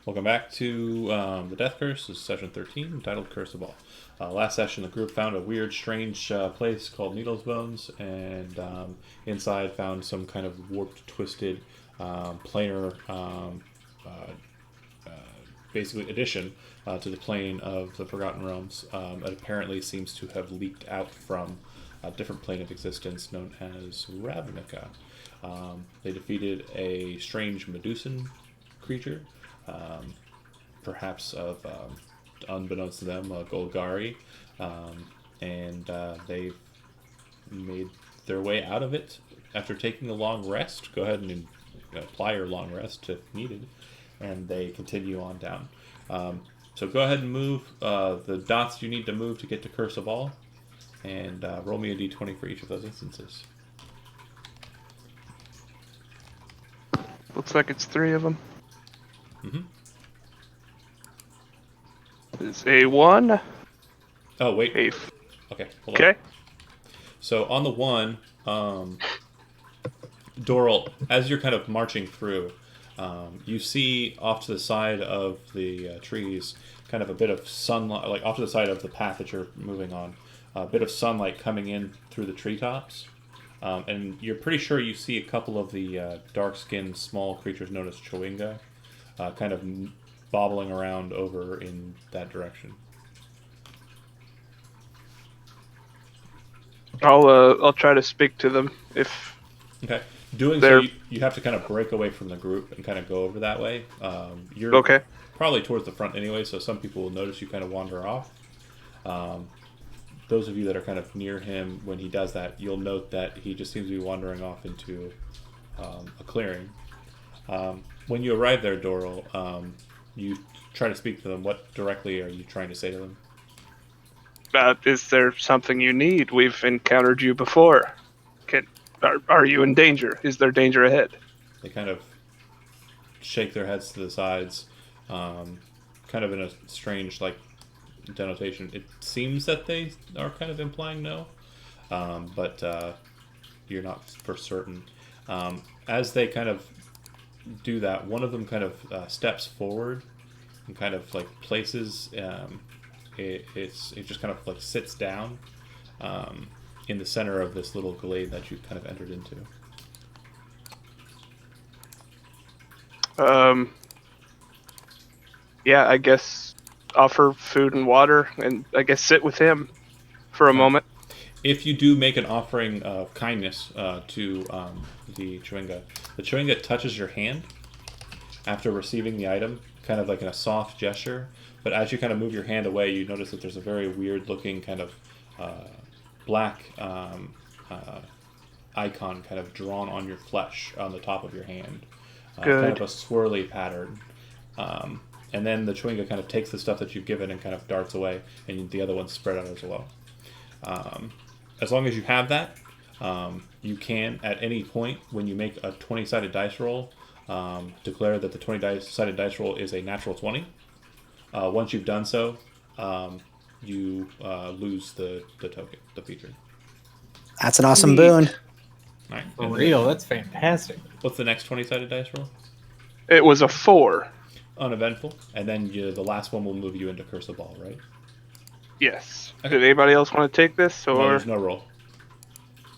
Welcome back to the Death Curse. This is session 13, entitled Curse of All. Last session, the group found a weird, strange place called Needles Bones, and inside found some kind of warped, twisted, planar, basically addition to the plane of the Forgotten Realms. It apparently seems to have leaked out from a different plane of existence known as Ravnica. They defeated a strange Medusan creature, perhaps of, unbeknownst to them, Golgari, and they made their way out of it after taking a long rest. Go ahead and apply your long rest if needed, and they continue on down. So go ahead and move the dots you need to move to get to Curse of All, and roll me a d20 for each of those instances. Looks like it's 3 of them. Mm-hmm. It's a 1. Oh, wait. A Okay, hold on. Okay. So on the 1, Doral, as you're kind of marching through, you see off to the side of the trees kind of a bit of sunlight, like off to the side of the path that you're moving on, a bit of sunlight coming in through the treetops. And you're pretty sure you see a couple of the dark-skinned small creatures known as Chewinga kind of bobbling around over in that direction. I'll try to speak to them if Okay. Doing so, you have to kind of break away from the group and kind of go over that way. You're okay. Probably towards the front anyway, so some people will notice you kind of wander off. Those of you that are kind of near him, when he does that, you'll note that he just seems to be wandering off into a clearing. When you arrive there, Doral, you try to speak to them. What directly are you trying to say to them? Is there something you need? We've encountered you before. Are you in danger? Is there danger ahead? They kind of shake their heads to the sides, kind of in a strange, denotation. It seems that they are kind of implying no, but you're not for certain. As they kind of do that, one of them kind of steps forward and kind of places. It just kind of sits down in the center of this little glade that you kind of entered into. Yeah, I guess offer food and water, and I guess sit with him for a moment. If you do make an offering of kindness to the Chewinga touches your hand after receiving the item, kind of like in a soft gesture. But as you kind of move your hand away, you notice that there's a very weird-looking kind of black icon kind of drawn on your flesh on the top of your hand. Kind of a swirly pattern. And then the Chewinga kind of takes the stuff that you've given and kind of darts away, and the other one's spread out as well. As long as you have that, you can, at any point, when you make a 20-sided dice roll, declare that the 20-sided dice roll is a natural 20. Once you've done so, you lose the token, the feature. That's an awesome boon. All right. For real, that's fantastic. What's the next 20-sided dice roll? It was a 4. Uneventful. And then the last one will move you into Curse of All, right? Yes. Okay. Did anybody else want to take this? Or? No, there's no roll.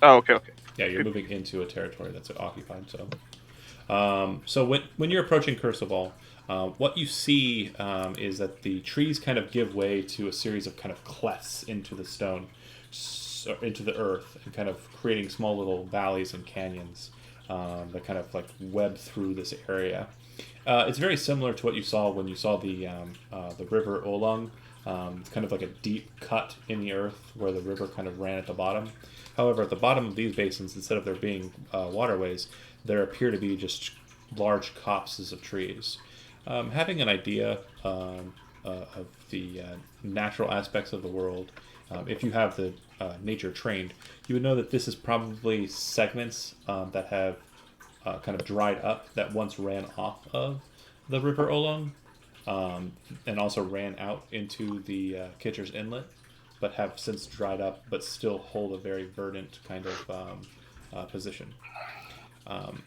Oh, okay. Yeah, you're moving into a territory that's occupied. So when you're approaching Curse of All, what you see is that the trees kind of give way to a series of kind of clefts into the stone, into the earth, and kind of creating small little valleys and canyons that kind of web through this area. It's very similar to what you saw when you saw the river Olong. It's kind of like a deep cut in the earth where the river kind of ran at the bottom. However, at the bottom of these basins, instead of there being waterways, there appear to be just large copses of trees. Having an idea of the natural aspects of the world, if you have the nature trained, you would know that this is probably segments that have kind of dried up that once ran off of the River Olong, and also ran out into the Kitcher's Inlet, but have since dried up, but still hold a very verdant kind of position.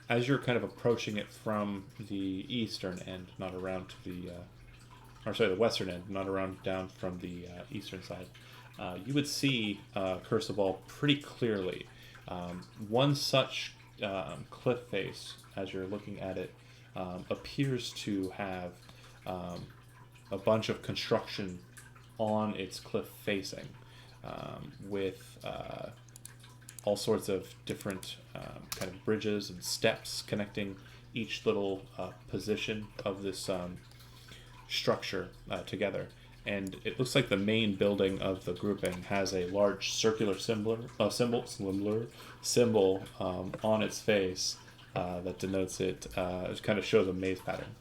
As you're kind of approaching it from the eastern end, not around to the western end, not around down from the eastern side, you would see Cursabal pretty clearly. One such cliff face, as you're looking at it, appears to have a bunch of construction on its cliff facing, with all sorts of different kind of bridges and steps connecting each little position of this structure together. And it looks like the main building of the grouping has a large circular symbol on its face that denotes it. It kind of shows a maze pattern.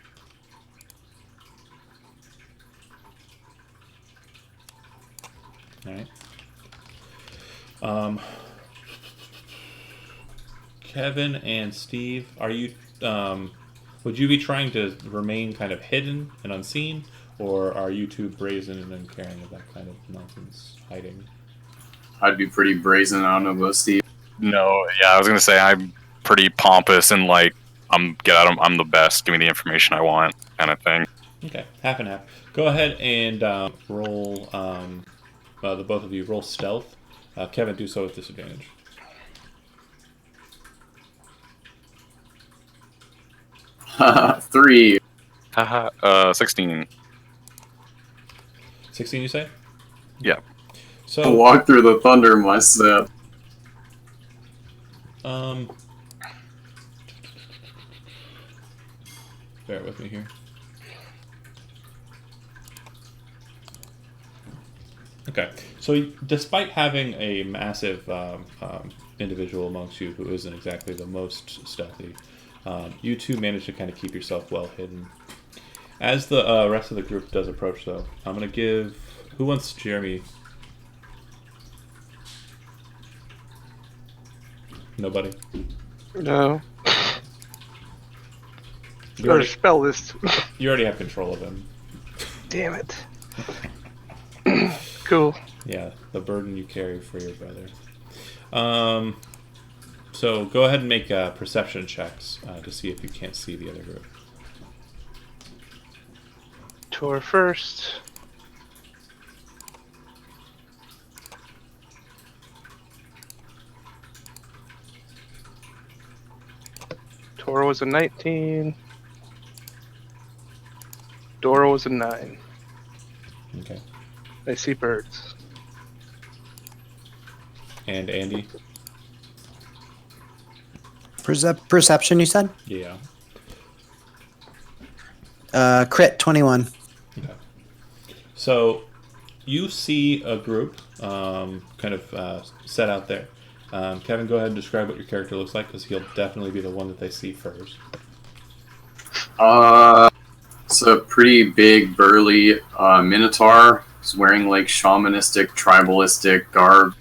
All right. Kevin and Steve, are you? Would you be trying to remain kind of hidden and unseen, or are you too brazen and uncaring of that kind of nonsense hiding? I'd be pretty brazen. I don't know about Steve. No, yeah, I was gonna say I'm pretty pompous and like I'm the best. Give me the information I want, kind of thing. Okay, half and half. Go ahead and roll. The both of you roll stealth. Kevin, do so with disadvantage. Three. Haha. 16. 16, you say? Yeah. So Walk through the thunder in my step. Bear with me here. Okay, so despite having a massive individual amongst you who isn't exactly the most stealthy, you two manage to kind of keep yourself well hidden. As the rest of the group does approach, though, I'm going to give... Who wants Jeremy? Nobody? No. You Better already, spell this. you already have control of him. Damn it. Cool. Yeah, the burden you carry for your brother. So go ahead and make perception checks to see if you can't see the other group. Tor first. Tor was a 19. Dora was a 9. Okay. I see birds. And Andy? Perception, you said? Yeah. Crit 21. Okay. So you see a group kind of set out there. Kevin, go ahead and describe what your character looks like, because he'll definitely be the one that they see first. It's a pretty big, burly minotaur. He's wearing like shamanistic, tribalistic garb.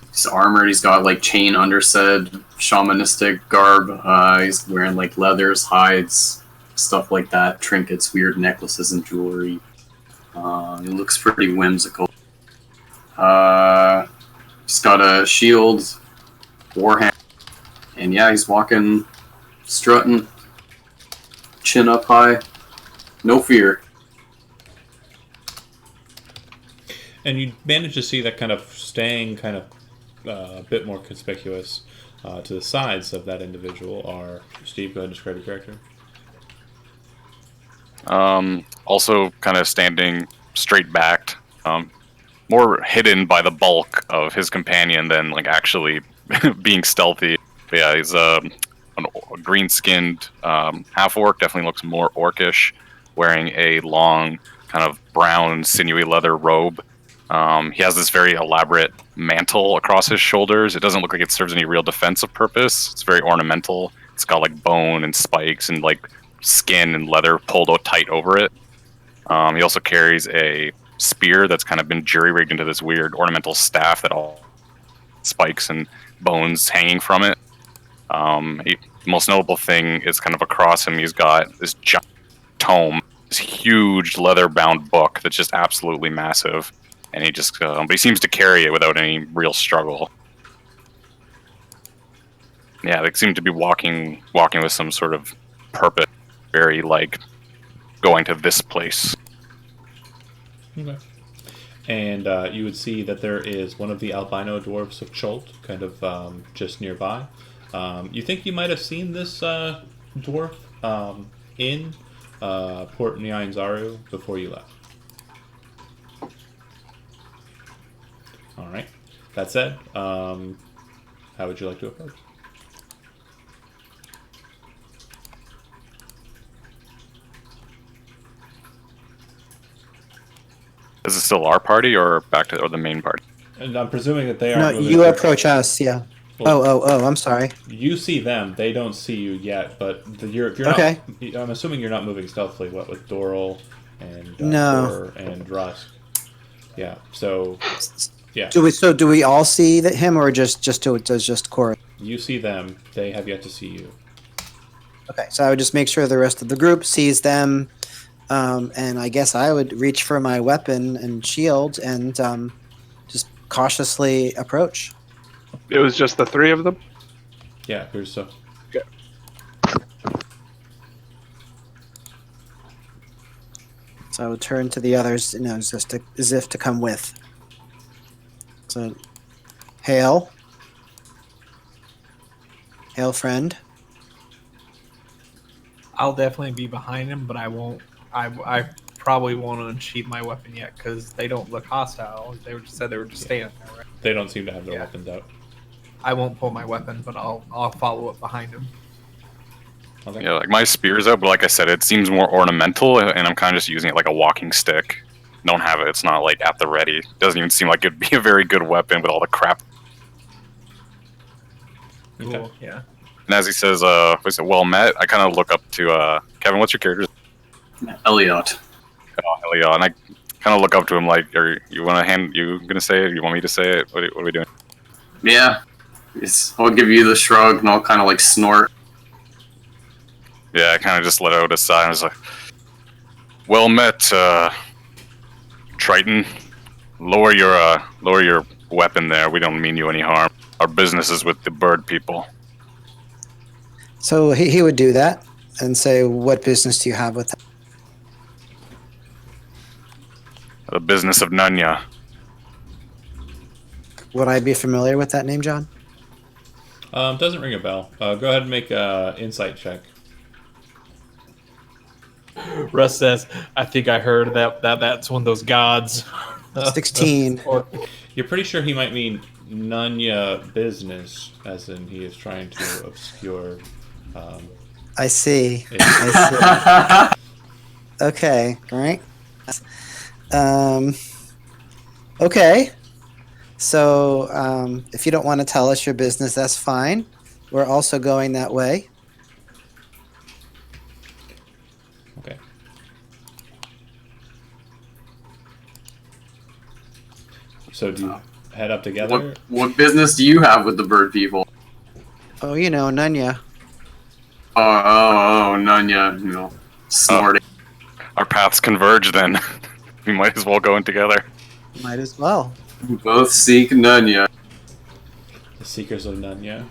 He's armored. He's got like chain undersaid, shamanistic garb. He's wearing like leathers, hides, stuff like that. Trinkets, weird necklaces, and jewelry. He looks pretty whimsical. He's got a shield, warhammer, and yeah, he's walking, strutting, chin up high, no fear. And you manage to see that kind of staying kind of a bit more conspicuous to the sides of that individual are... Steve, go ahead and describe your character. Also kind of standing straight backed, more hidden by the bulk of his companion than like actually being stealthy. But yeah, he's a green-skinned half-orc, definitely looks more orcish, wearing a long kind of brown sinewy leather robe. He has this very elaborate mantle across his shoulders. It doesn't look like it serves any real defensive purpose. It's very ornamental. It's got like bone and spikes and like skin and leather pulled out tight over it. He also carries a spear that's kind of been jury-rigged into this weird ornamental staff that all spikes and bones hanging from it. The most notable thing is kind of across him, he's got this giant tome, this huge leather-bound book that's just absolutely massive. And he just, but he seems to carry it without any real struggle. Yeah, they seem to be walking with some sort of purpose, very like going to this place. Okay. And you would see that there is one of the albino dwarves of Cholt, kind of just nearby. You think you might have seen this dwarf in Port Nyanzaru before you left. All right. That said, how would you like to approach? Is it still our party or back to or the main party? And I'm presuming that they are. No, moving you through. approach us. Yeah. Well, Oh, I'm sorry. You see them; they don't see you yet. But you're Okay. not. I'm assuming you're not moving stealthily. What with Doral and No. Thor and Rusk? Yeah. So yeah, Do we all see him, or does just Cora? you see them. They have yet to see you. Okay, so I would just make sure the rest of the group sees them, and I guess I would reach for my weapon and shield and just cautiously approach. It was just the three of them? Yeah, here's so. Okay. So I would turn to the others, as if to come with. So, hail, friend. I'll definitely be behind him, but I won't. I probably won't unsheath my weapon yet because they don't look hostile. They were just said they were just standing there. Right? They don't seem to have their Yeah. weapons out. I won't pull my weapon, but I'll follow up behind him. Okay. Yeah, like my spear's out, but like I said, it seems more ornamental, and I'm kind of just using it like a walking stick. Don't have it. It's not like at the ready. Doesn't even seem like it'd be a very good weapon with all the crap. Cool. Okay. Yeah. And as he says, well met, I kind of look up to Kevin. What's your character's? Elliot. Oh, hell yeah. And I kind of look up to him like, you want to hand? You gonna say it? You want me to say it? What are we doing? Yeah. I'll give you the shrug and I'll kind of like snort. Yeah, I kind of just let out a sigh. I was like, well met, Triton. Lower your weapon there. We don't mean you any harm. Our business is with the bird people. So he would do that and say, "What business do you have with them?" The business of Nunya. Would I be familiar with that name, John? Doesn't ring a bell. Go ahead and make an insight check. Russ says, "I think I heard that's one of those gods." 16. Or You're pretty sure he might mean Nunya business, as in he is trying to obscure. I see. it. I see. Okay, great. Okay. So, if you don't want to tell us your business, that's fine. We're also going that way. Okay. So do you head up together? What business do you have with the bird people? Oh, Nunya. Oh, Nunya, snorting. Our paths converge then. We might as well go in together. Might as well. Both seek Nunya. The Seekers of Nunya.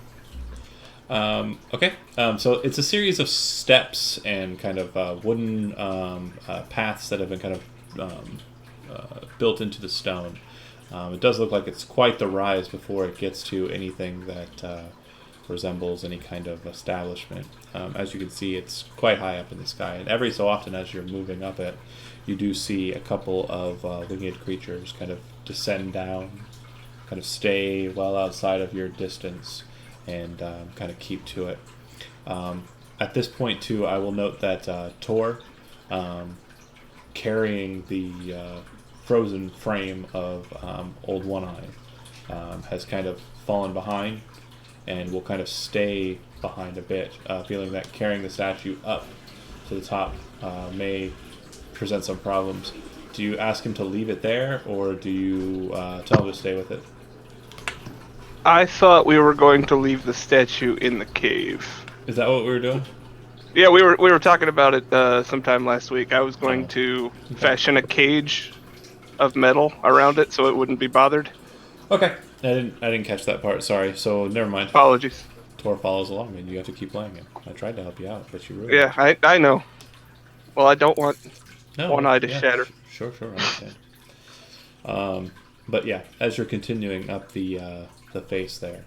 Okay. So it's a series of steps and kind of wooden paths that have been kind of built into the stone. It does look like it's quite the rise before it gets to anything that resembles any kind of establishment. As you can see, it's quite high up in the sky, and every so often as you're moving up it, you do see a couple of winged creatures kind of descend down, kind of stay well outside of your distance, and kind of keep to it. At this point, too, I will note that Tor, carrying the frozen frame of Old One Eye, has kind of fallen behind and will kind of stay behind a bit, feeling that carrying the statue up to the top may present some problems. Do you ask him to leave it there, or do you tell him to stay with it? I thought we were going to leave the statue in the cave. Is that what we were doing? Yeah, we were talking about it sometime last week. I was going to fashion a cage of metal around it so it wouldn't be bothered. Okay. I didn't catch that part. Sorry. So never mind. Apologies. tour follows along, and you have to keep playing it. I tried to help you out, but you really Yeah, I know. Well, I don't want no, one eye to yeah, shatter. Sure, I understand. But yeah, as you're continuing up the face there,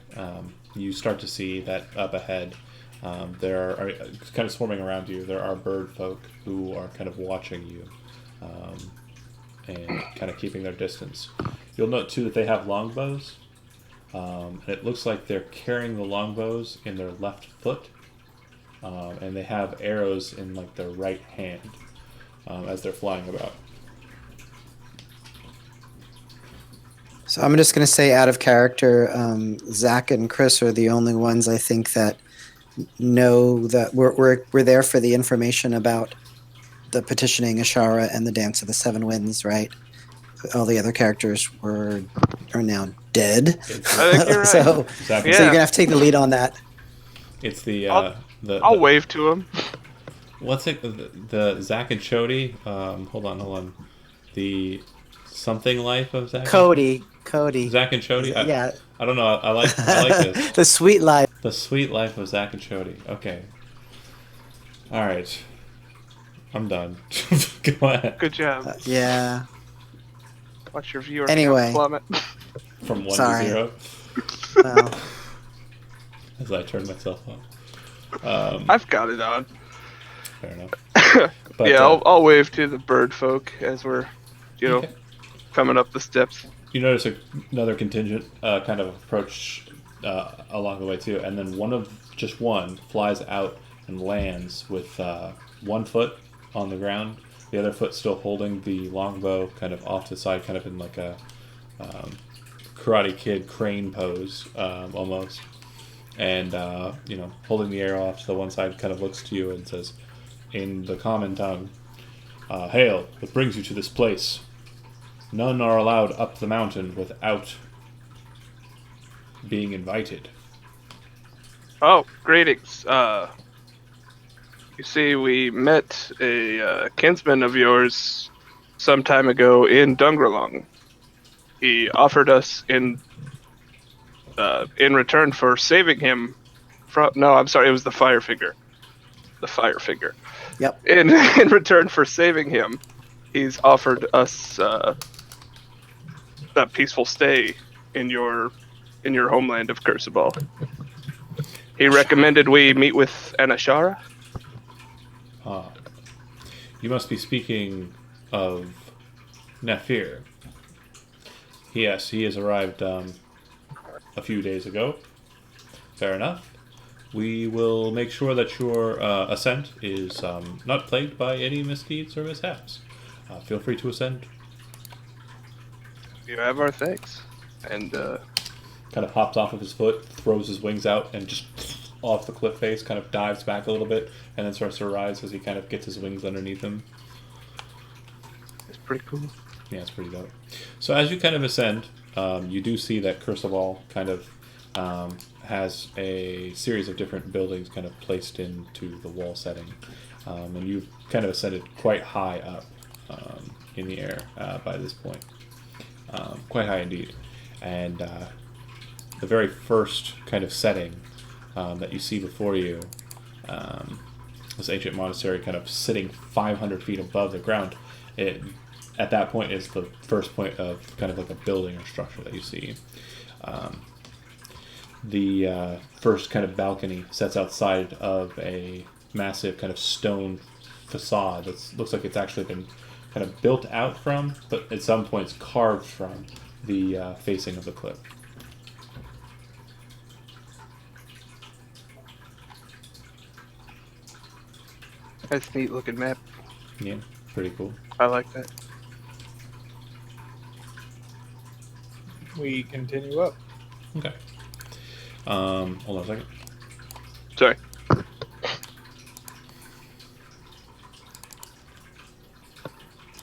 you start to see that up ahead, there are kind of swarming around you. There are bird folk who are kind of watching you, and kind of keeping their distance. You'll note too that they have longbows, and it looks like they're carrying the longbows in their left foot, and they have arrows in like their right hand as they're flying about. So I'm just going to say, out of character, Zach and Chris are the only ones I think that know that we're there for the information about the petitioning Ashara and the Dance of the Seven Winds, right? All the other characters are now dead. I think you're right. So Exactly. you're gonna have to take the lead on that. It's the I'll wave to him. what's it? The Zach and Chody. Hold on. The something life of Zach. Cody. Zach and Chody. Yeah. I don't know. I like this. The sweet life. The sweet life of Zach and Chody. Okay. All right. I'm done. Go ahead. Good job. Yeah. Watch your viewer Anyway. plummet. From 1 Sorry. to 0. Well, As I turn myself up. I've got it on. Fair enough. But, Yeah, I'll wave to the bird folk as we're, Okay. coming up the steps. You notice another contingent kind of approach along the way too, and then just one flies out and lands with 1 foot on the ground, the other foot still holding the longbow kind of off to the side, kind of in like a Karate Kid crane pose almost, and holding the arrow off to the one side, kind of looks to you and says, in the common tongue, "Hail! What brings you to this place? None are allowed up the mountain without being invited." Oh, greetings. You see, we met a kinsman of yours some time ago in Dungralong. He offered us in return for saving him from. No, I'm sorry, it was the fire figure. The fire figure. Yep. In return for saving him, he's offered us a peaceful stay in your homeland of Sabal. He recommended we meet with an Ashara. You must be speaking of Nafir. Yes, he has arrived a few days ago. Fair enough. We will make sure that your ascent is not plagued by any misdeeds or mishaps. Feel free to ascend. You have our thanks. And Kind of hops off of his foot, throws his wings out, and just off the cliff face, kind of dives back a little bit, and then starts to rise as he kind of gets his wings underneath him. it's pretty cool. Yeah, it's pretty dope. So as you kind of ascend, you do see that Sabal kind of has a series of different buildings kind of placed into the wall setting. And you've kind of ascended quite high up in the air by this point. Quite high indeed. And the very first kind of setting that you see before you, this ancient monastery kind of sitting 500 feet above the ground, at that point is the first point of kind of like a building or structure that you see. The first kind of balcony sets outside of a massive kind of stone facade that looks like it's actually been kind of built out from, but at some points carved from the facing of the cliff. That's a neat looking map. Yeah, pretty cool. I like that. We continue up. Okay. Hold on a second. Sorry.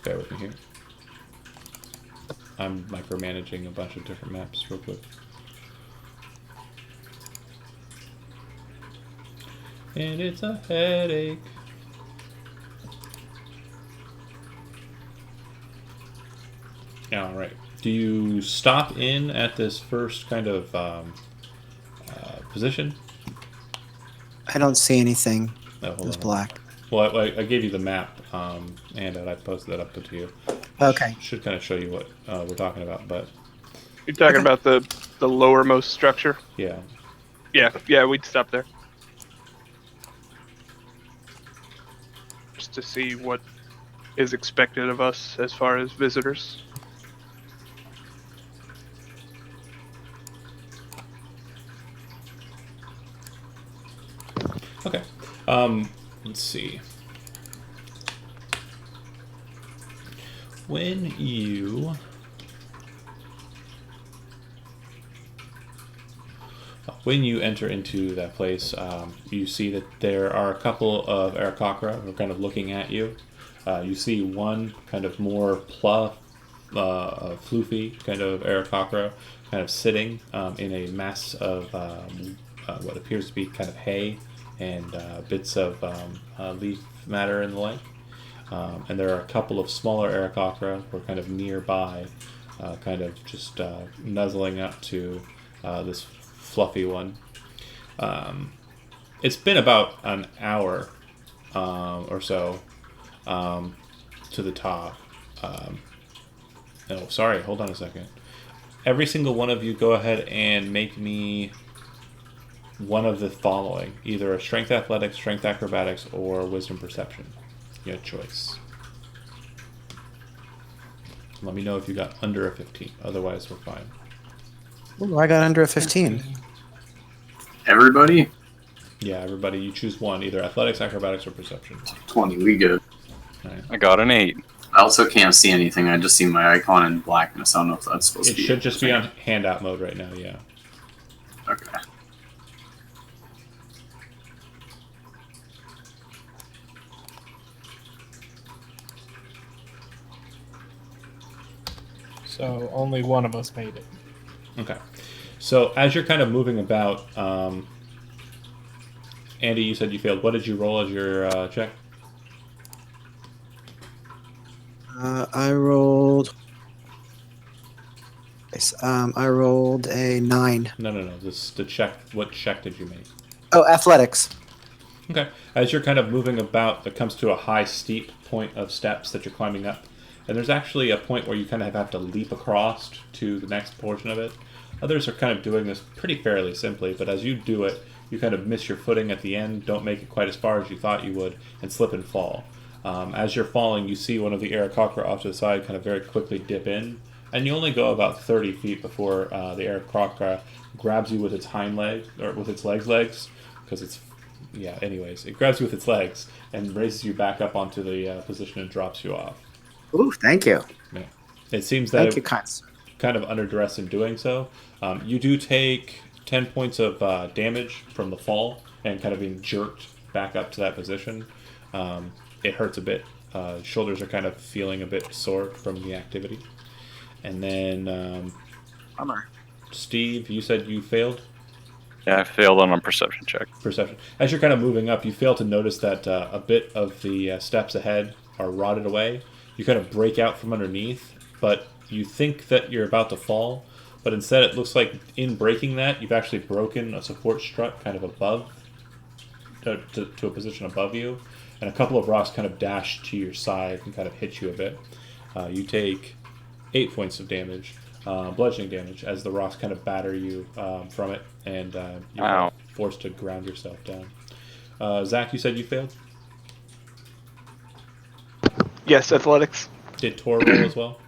Bear with me here. I'm micromanaging a bunch of different maps real quick. And it's a headache. Alright. Do you stop in at this first kind of position? I don't see anything Oh, hold that's on. black. Well, I gave you the map, and I posted that up to you. Okay. Should kind of show you what we're talking about, but You're talking Okay. about the lowermost structure? yeah. Yeah, we'd stop there. Just to see what is expected of us as far as visitors. Okay. Let's see. When you enter into that place, you see that there are a couple of Aarakocra who are kind of looking at you. You see one kind of more floofy kind of Aarakocra kind of sitting in a mass of what appears to be kind of hay and bits of leaf matter and the like. And there are a couple of smaller Aarakocra who are kind of nearby, kind of just nuzzling up to this fluffy one. It's been about an hour or so to the top. Oh, sorry, hold on a second. Every single one of you go ahead and make me one of the following. Either a strength athletics, strength acrobatics, or wisdom perception. Your choice. Let me know if you got under a 15. Otherwise, we're fine. Ooh, I got under a 15. Everybody? Yeah, everybody, you choose one. Either athletics, acrobatics, or perception. 20, we good. All right. I got an 8. I also can't see anything. I just see my icon in blackness. I don't know if that's supposed It to be. should just be on handout mode right now, yeah. Okay. So only one of us made it. Okay. So as you're kind of moving about, Andy, you said you failed. What did you roll as your check? I rolled. I rolled a 9. No. The check. What check did you make? Oh, athletics. Okay. As you're kind of moving about, it comes to a high, steep point of steps that you're climbing up. And there's actually a point where you kind of have to leap across to the next portion of it. Others are kind of doing this pretty fairly simply, but as you do it, you kind of miss your footing at the end, don't make it quite as far as you thought you would, and slip and fall. As you're falling, you see one of the Aarakocra off to the side kind of very quickly dip in, and you only go about 30 feet before the Aarakocra grabs you with its hind leg, or with its legs, because it's, yeah, anyways, it grabs you with its legs and raises you back up onto the position and drops you off. Ooh, thank you. Yeah. It seems that Thank you, kind sir. kind of under duress in doing so. You do take 10 points of damage from the fall and kind of being jerked back up to that position. It hurts a bit. Shoulders are kind of feeling a bit sore from the activity. And then, Bummer. Steve, you said you failed? Yeah, I failed on a perception check. Perception. As you're kind of moving up, you fail to notice that a bit of the steps ahead are rotted away. You kind of break out from underneath, but you think that you're about to fall, but instead it looks like in breaking that, you've actually broken a support strut kind of above, to a position above you, and a couple of rocks kind of dash to your side and kind of hit you a bit. You take 8 points of damage, bludgeoning damage, as the rocks kind of batter you from it, and you're Wow. forced to ground yourself down. Zach, you said you failed? Yes, athletics. Did Tor roll as well?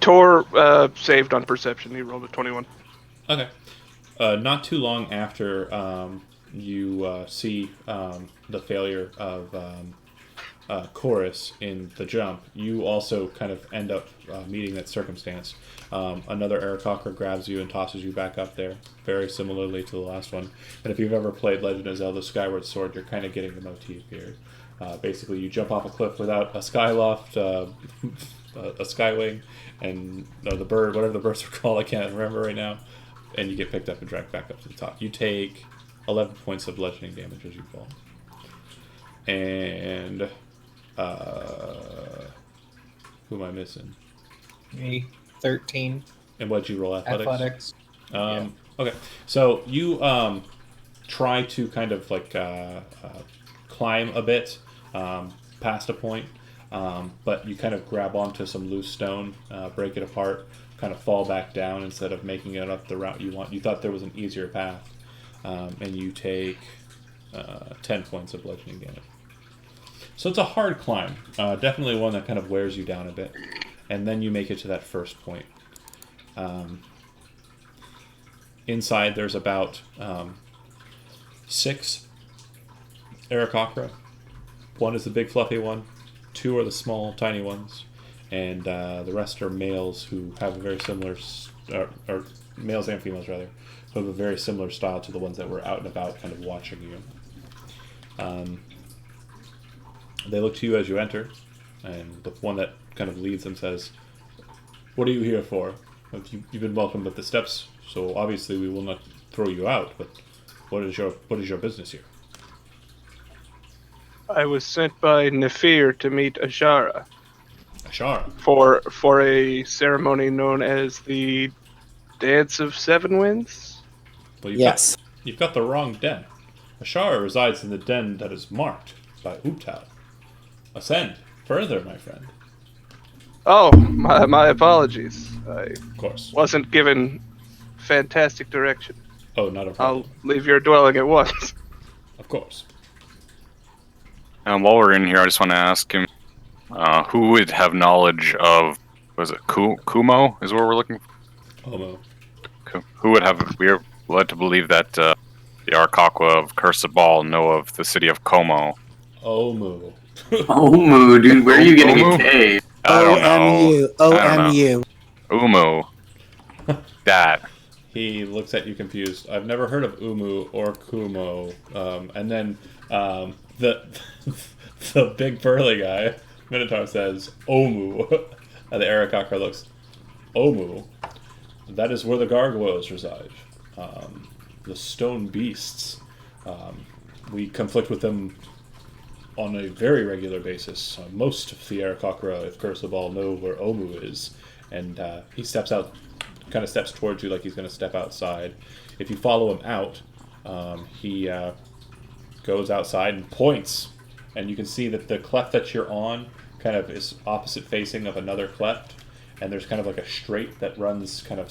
Tor saved on perception. He rolled a 21. Okay. Not too long after you see the failure of Chorus in the jump, you also kind of end up meeting that circumstance. Another Aarakocra grabs you and tosses you back up there, very similarly to the last one. And if you've ever played Legend of Zelda Skyward Sword, you're kind of getting the motif here. Basically, you jump off a cliff without a skyloft, a skywing, and the bird, whatever the birds are called, I can't remember right now, and you get picked up and dragged back up to the top. You take 11 points of bludgeoning damage as you fall. And who am I missing? Me, 13. And what'd you roll? Athletics? Athletics. Okay, so you try to kind of like climb a bit past a point, but you kind of grab onto some loose stone, break it apart, kind of fall back down instead of making it up the route you want. You thought there was an easier path, and you take 10 points of bludgeoning damage. So it's a hard climb, definitely one that kind of wears you down a bit, and then you make it to that first point. Inside, there's about 6 Aarakocra. 1 is the big fluffy one, 2 are the small tiny ones, and the rest are males who have a very similar, or males and females rather, who have a very similar style to the ones that were out and about kind of watching you. They look to you as you enter, and the one that kind of leads them says, "What are you here for? You've been welcomed at the steps, so obviously we will not throw you out, but what is your business here?" I was sent by Nefir to meet Ashara Ashara. for a ceremony known as the Dance of Seven Winds. Well, Yes. You've got the wrong den. Ashara resides in the den that is marked by Uptal. Ascend further, my friend. Oh, my apologies. I Of course. wasn't given fantastic direction. Oh, not a problem. I'll leave your dwelling at once. Of course. While we're in here, I just want to ask him who would have knowledge of, was it Kumo is what we're looking for? Omo. Who would have, we are led to believe that the Aarakocra of Sabal know of the city of Como. Omu. Omu, dude, where are you getting Omu? a K? I don't know. OMU. Umu. That. He looks at you confused. I've never heard of Umu or Kumo. And then the the big burly guy, Minotaur, says, Omu. And the Aarakocra looks, Omu? That is where the gargoyles reside. The stone beasts. We conflict with them on a very regular basis. Most of the Aarakocra, if Sabal, know where Omu is. And he steps out, kind of steps towards you like he's going to step outside. If you follow him out, he goes outside and points. And you can see that the cleft that you're on kind of is opposite facing of another cleft. And there's kind of like a straight that runs kind of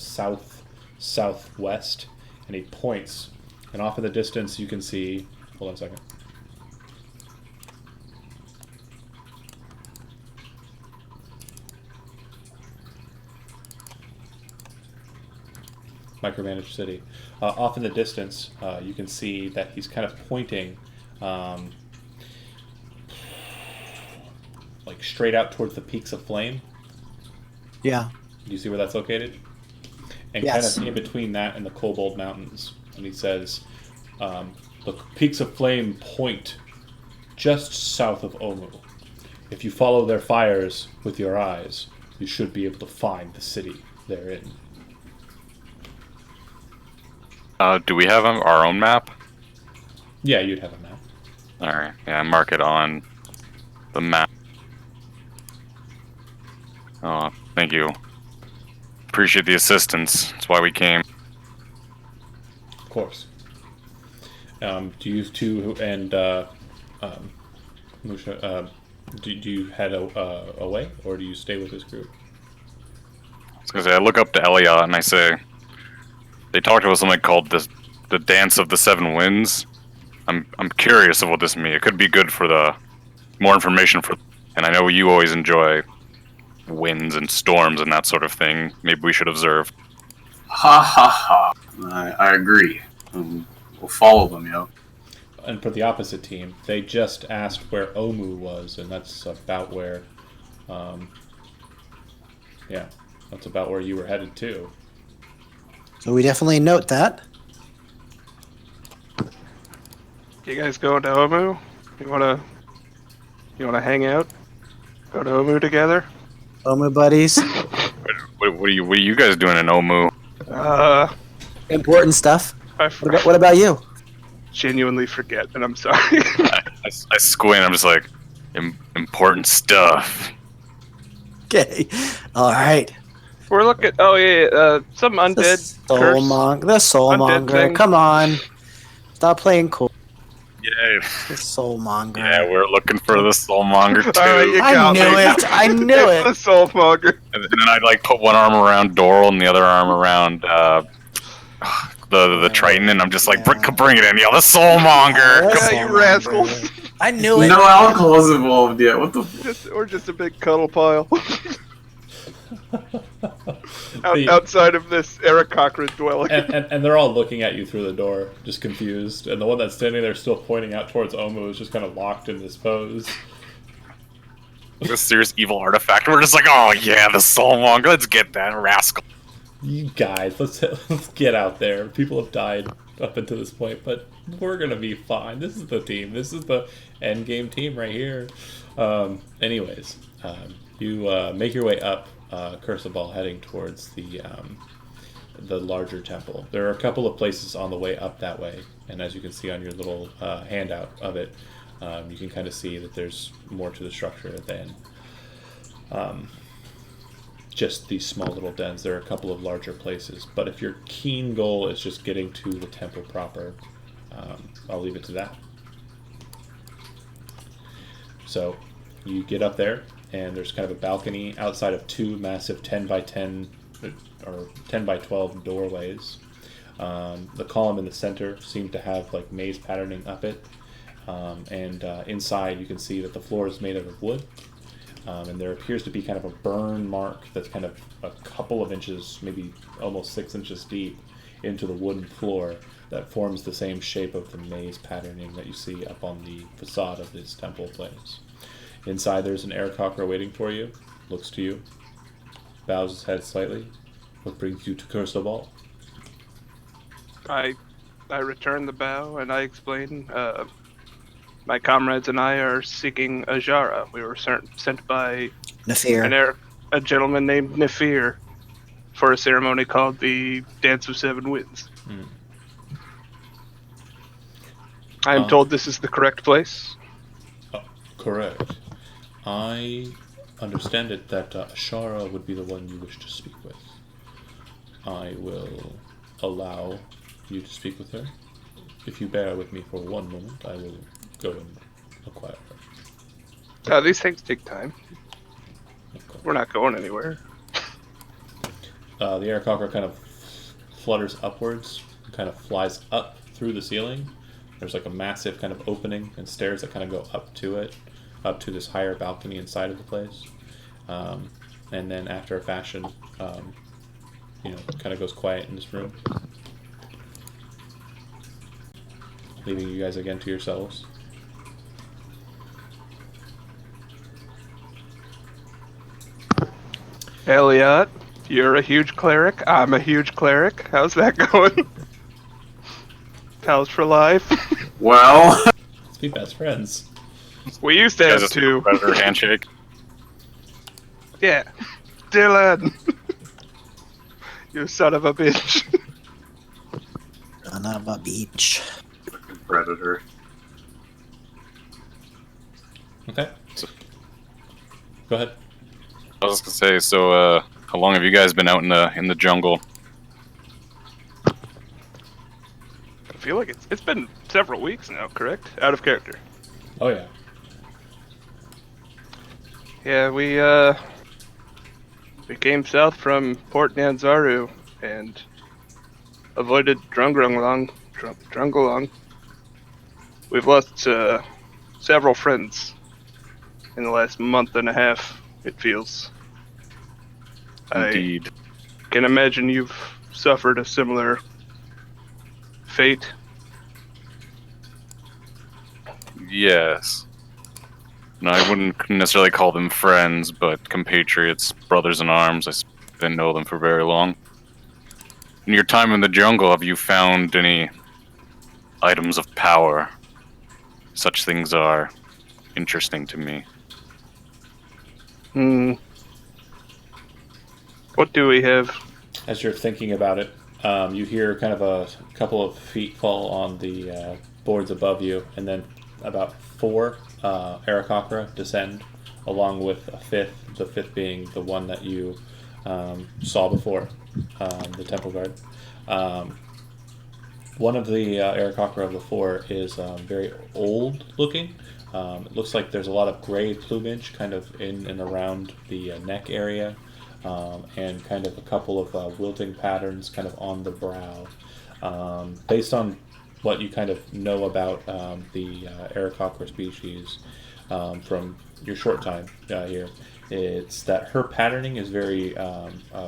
southwest. And he points. And off in the distance you can see... Hold on a second. Micromanaged city. Off in the distance, you can see that he's kind of pointing like straight out towards the peaks of flame. Yeah. Do you see where that's located? And Yes. kind of in between that and the Kobold Mountains. And he says, the peaks of flame point just south of Omu. If you follow their fires with your eyes, you should be able to find the city they're in. Do we have our own map? Yeah, you'd have a map. Alright, yeah, mark it on the map. Oh, thank you. Appreciate the assistance. That's why we came. Of course. Do you two and Musha, do you head away, or do you stay with this group? I was gonna say, I look up to Elliot and I say, they talked about something called the Dance of the Seven Winds. I'm curious of what this means. It could be good for the more information for, and I know you always enjoy winds and storms and that sort of thing. Maybe we should observe. Ha ha ha. I agree. We'll follow them, yo. And for the opposite team, they just asked where Omu was, and that's about where, that's about where you were headed to. So we definitely note that. You guys going to Omu? You wanna hang out? Go to Omu together? OMU buddies. What are you guys doing in Omu? Important stuff. I What about you? genuinely forget, and I'm sorry. I squint. I'm just like, important stuff. Okay. All right. We're looking. Oh yeah, some undead The curse. soulmonger. The Undead soulmonger. thing. Come on. Stop playing cool. Yeah, The soulmonger. yeah, we're looking for the soulmonger too. All right, you I got knew me. it. I knew it. It's the soulmonger. And then I'd like put one arm around Doral and the other arm around the Triton, and I'm just like, Yeah. bring it in, yo, the soulmonger. Yeah, Come Yeah, you soulmonger. rascals. I knew it. No alcohol's involved yet. What the? We're just a big cuddle pile. The- Outside of this Eric Cochran dwelling. and they're all looking at you through the door, just confused. And the one that's standing there still pointing out towards Omu is just kind of locked in this pose. This serious evil artifact. We're just like, oh yeah, the soulmonger. Let's get that rascal. You guys, let's get out there. People have died up until this point, but we're gonna be fine. This is the team. This is the end game team right here. Anyways, you make your way up Sabal, heading towards the larger temple. There are a couple of places on the way up that way, and as you can see on your little handout of it, you can kind of see that there's more to the structure than just these small little dens. There are a couple of larger places, but if your keen goal is just getting to the temple proper, I'll leave it to that. So you get up there, and there's kind of a balcony outside of two massive 10 by 10 or 10 by 12 doorways. The column in the center seemed to have like maze patterning up it, and inside you can see that the floor is made out of wood. And there appears to be kind of a burn mark that's kind of a couple of inches, maybe almost 6 inches deep, into the wooden floor that forms the same shape of the maze patterning that you see up on the facade of this temple place. Inside there's an Aarakocra waiting for you, looks to you, bows his head slightly. What brings you to Sabal? I return the bow and I explain. My comrades and I are seeking Ajara. We were sent by Nafir. a gentleman named Nafir for a ceremony called the Dance of Seven Winds. I am told this is the correct place. Correct. I understand it that Ashara would be the one you wish to speak with. I will allow you to speak with her. If you bear with me for one moment, I will go and acquire her. These things take time. Okay. We're not going anywhere. The Aarakocra kind of flutters upwards, and kind of flies up through the ceiling. There's like a massive kind of opening and stairs that kind of go up to it, up to this higher balcony inside of the place. And then after a fashion, it kind of goes quiet in this room, leaving you guys again to yourselves. Elliot, you're a huge cleric. I'm a huge cleric. How's that going? Pals for life. Well, Let's be best friends. We used to Guys, have a two. predator handshake. Yeah. Dylan. You son of a bitch. Son of a beach. predator. Okay. Go ahead. I was just gonna say, so how long have you guys been out in the jungle? I feel like it's been several weeks now, correct? Out of character. Oh yeah. Yeah, we came south from Port Nyanzaru and avoided Drungalong. We've lost several friends in the last month and a half, it feels. Indeed. I can imagine you've suffered a similar fate. Yes. No, I wouldn't necessarily call them friends, but compatriots, brothers in arms. I didn't know them for very long. In your time in the jungle, have you found any items of power? Such things are interesting to me. What do we have? As you're thinking about it, you hear kind of a couple of feet fall on the boards above you, and then about 4 Aarakocra descend, along with a fifth, the fifth being the one that you saw before, the temple guard. One of the Aarakocra of the four is very old looking. It looks like there's a lot of gray plumage kind of in and around the neck area, and kind of a couple of wilting patterns kind of on the brow. Based on what you kind of know about the Aarakocra species from your short time here, it's that her patterning is very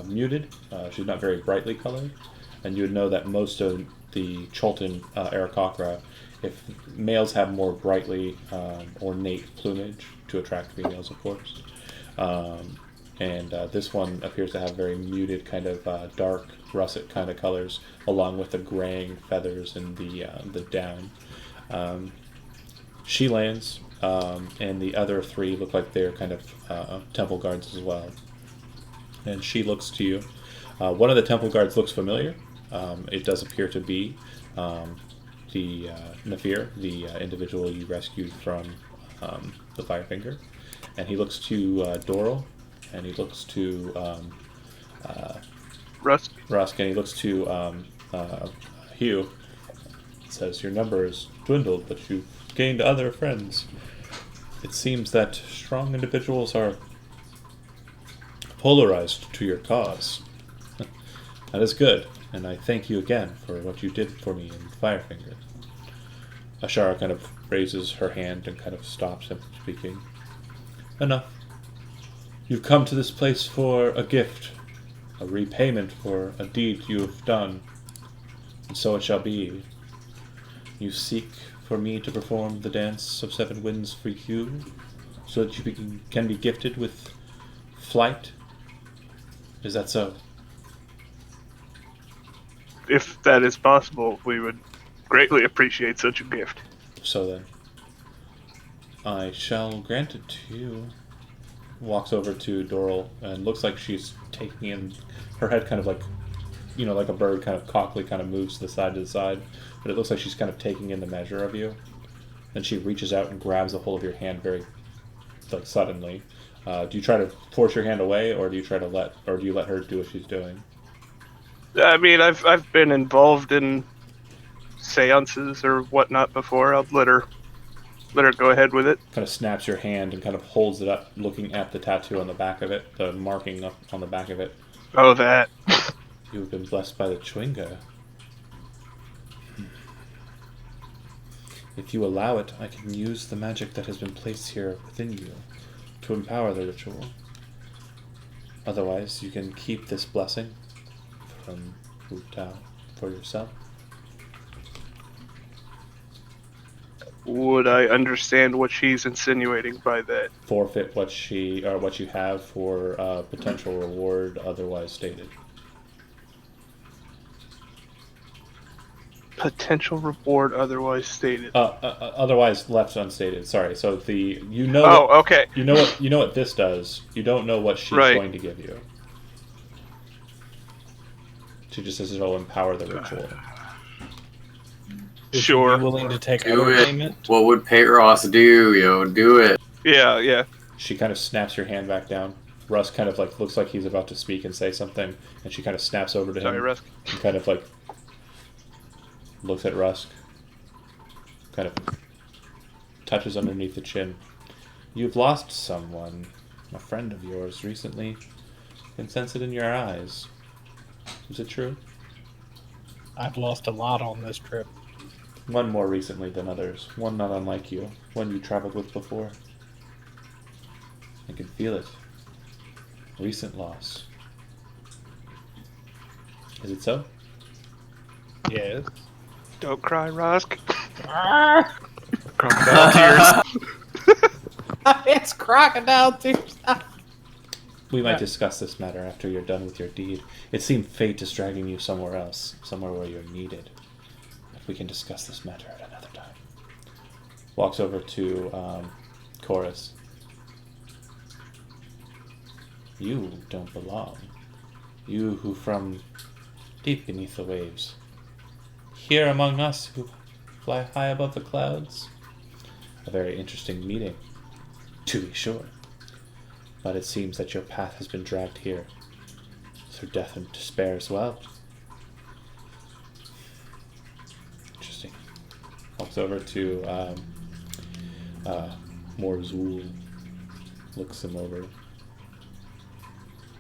muted. She's not very brightly colored, and you would know that most of the Cholton Aarakocra, if males have more brightly ornate plumage to attract females, of course. And this one appears to have very muted kind of dark russet kind of colors, along with the graying feathers and the down. She lands, and the other three look like they're kind of temple guards as well. And she looks to you. One of the temple guards looks familiar. It does appear to be the Nafir, the individual you rescued from the Firefinger. And he looks to Doral, and he looks to Rusk. and he looks to Hugh. It says, your number has dwindled, but you've gained other friends. It seems that strong individuals are polarized to your cause. That is good, and I thank you again for what you did for me in Firefinger. Ashara kind of raises her hand and kind of stops him from speaking. Enough. You've come to this place for a gift, a repayment for a deed you have done, and so it shall be. You seek for me to perform the dance of seven winds for you, so that you can be gifted with flight. Is that so? If that is possible, we would greatly appreciate such a gift. So then, I shall grant it to you. Walks over to Doral and looks like she's taking in her head, kind of like, like a bird, kind of cockily, kind of moves to the side, but it looks like she's kind of taking in the measure of you. Then she reaches out and grabs a hold of your hand very, suddenly. Do you try to force your hand away, or do you let her do what she's doing? I mean, I've been involved in seances or whatnot before. I'll let her go ahead with it. Kind of snaps your hand and kind of holds it up, looking at the tattoo on the back of it, the marking up on the back of it. Oh, that. You have been blessed by the Chwinga. If you allow it, I can use the magic that has been placed here within you to empower the ritual. Otherwise, you can keep this blessing from Wu Tao for yourself. Would I understand what she's insinuating by that? Forfeit what you have for potential reward otherwise stated. Potential reward otherwise stated. Otherwise left unstated. Sorry. So okay. You know what this does. You don't know what she's going to give you. She just says it'll empower the ritual. Would Sure. you be willing to take Do our it. payment? What would Payros do, yo? Do it. Yeah. She kind of snaps your hand back down. Russ kind of looks like he's about to speak and say something, and she kind of snaps over to Sorry, him Rusk. and kind of looks at Rusk, kind of touches underneath the chin. You've lost someone, a friend of yours, recently. I can sense it in your eyes. Is it true? I've lost a lot on this trip. One more recently than others. One not unlike you. One you traveled with before. I can feel it. Recent loss. Is it so? Yes. Don't cry, Rusk. Crocodile tears. It's crocodile tears. We might discuss this matter after you're done with your deed. It seemed fate is dragging you somewhere else, somewhere where you're needed. But we can discuss this matter at another time. Walks over to Chorus. You don't belong. You who from deep beneath the waves. Here among us who fly high above the clouds. A very interesting meeting, to be sure. But it seems that your path has been dragged here, through death and despair as well. walks over to Morzul, looks him over.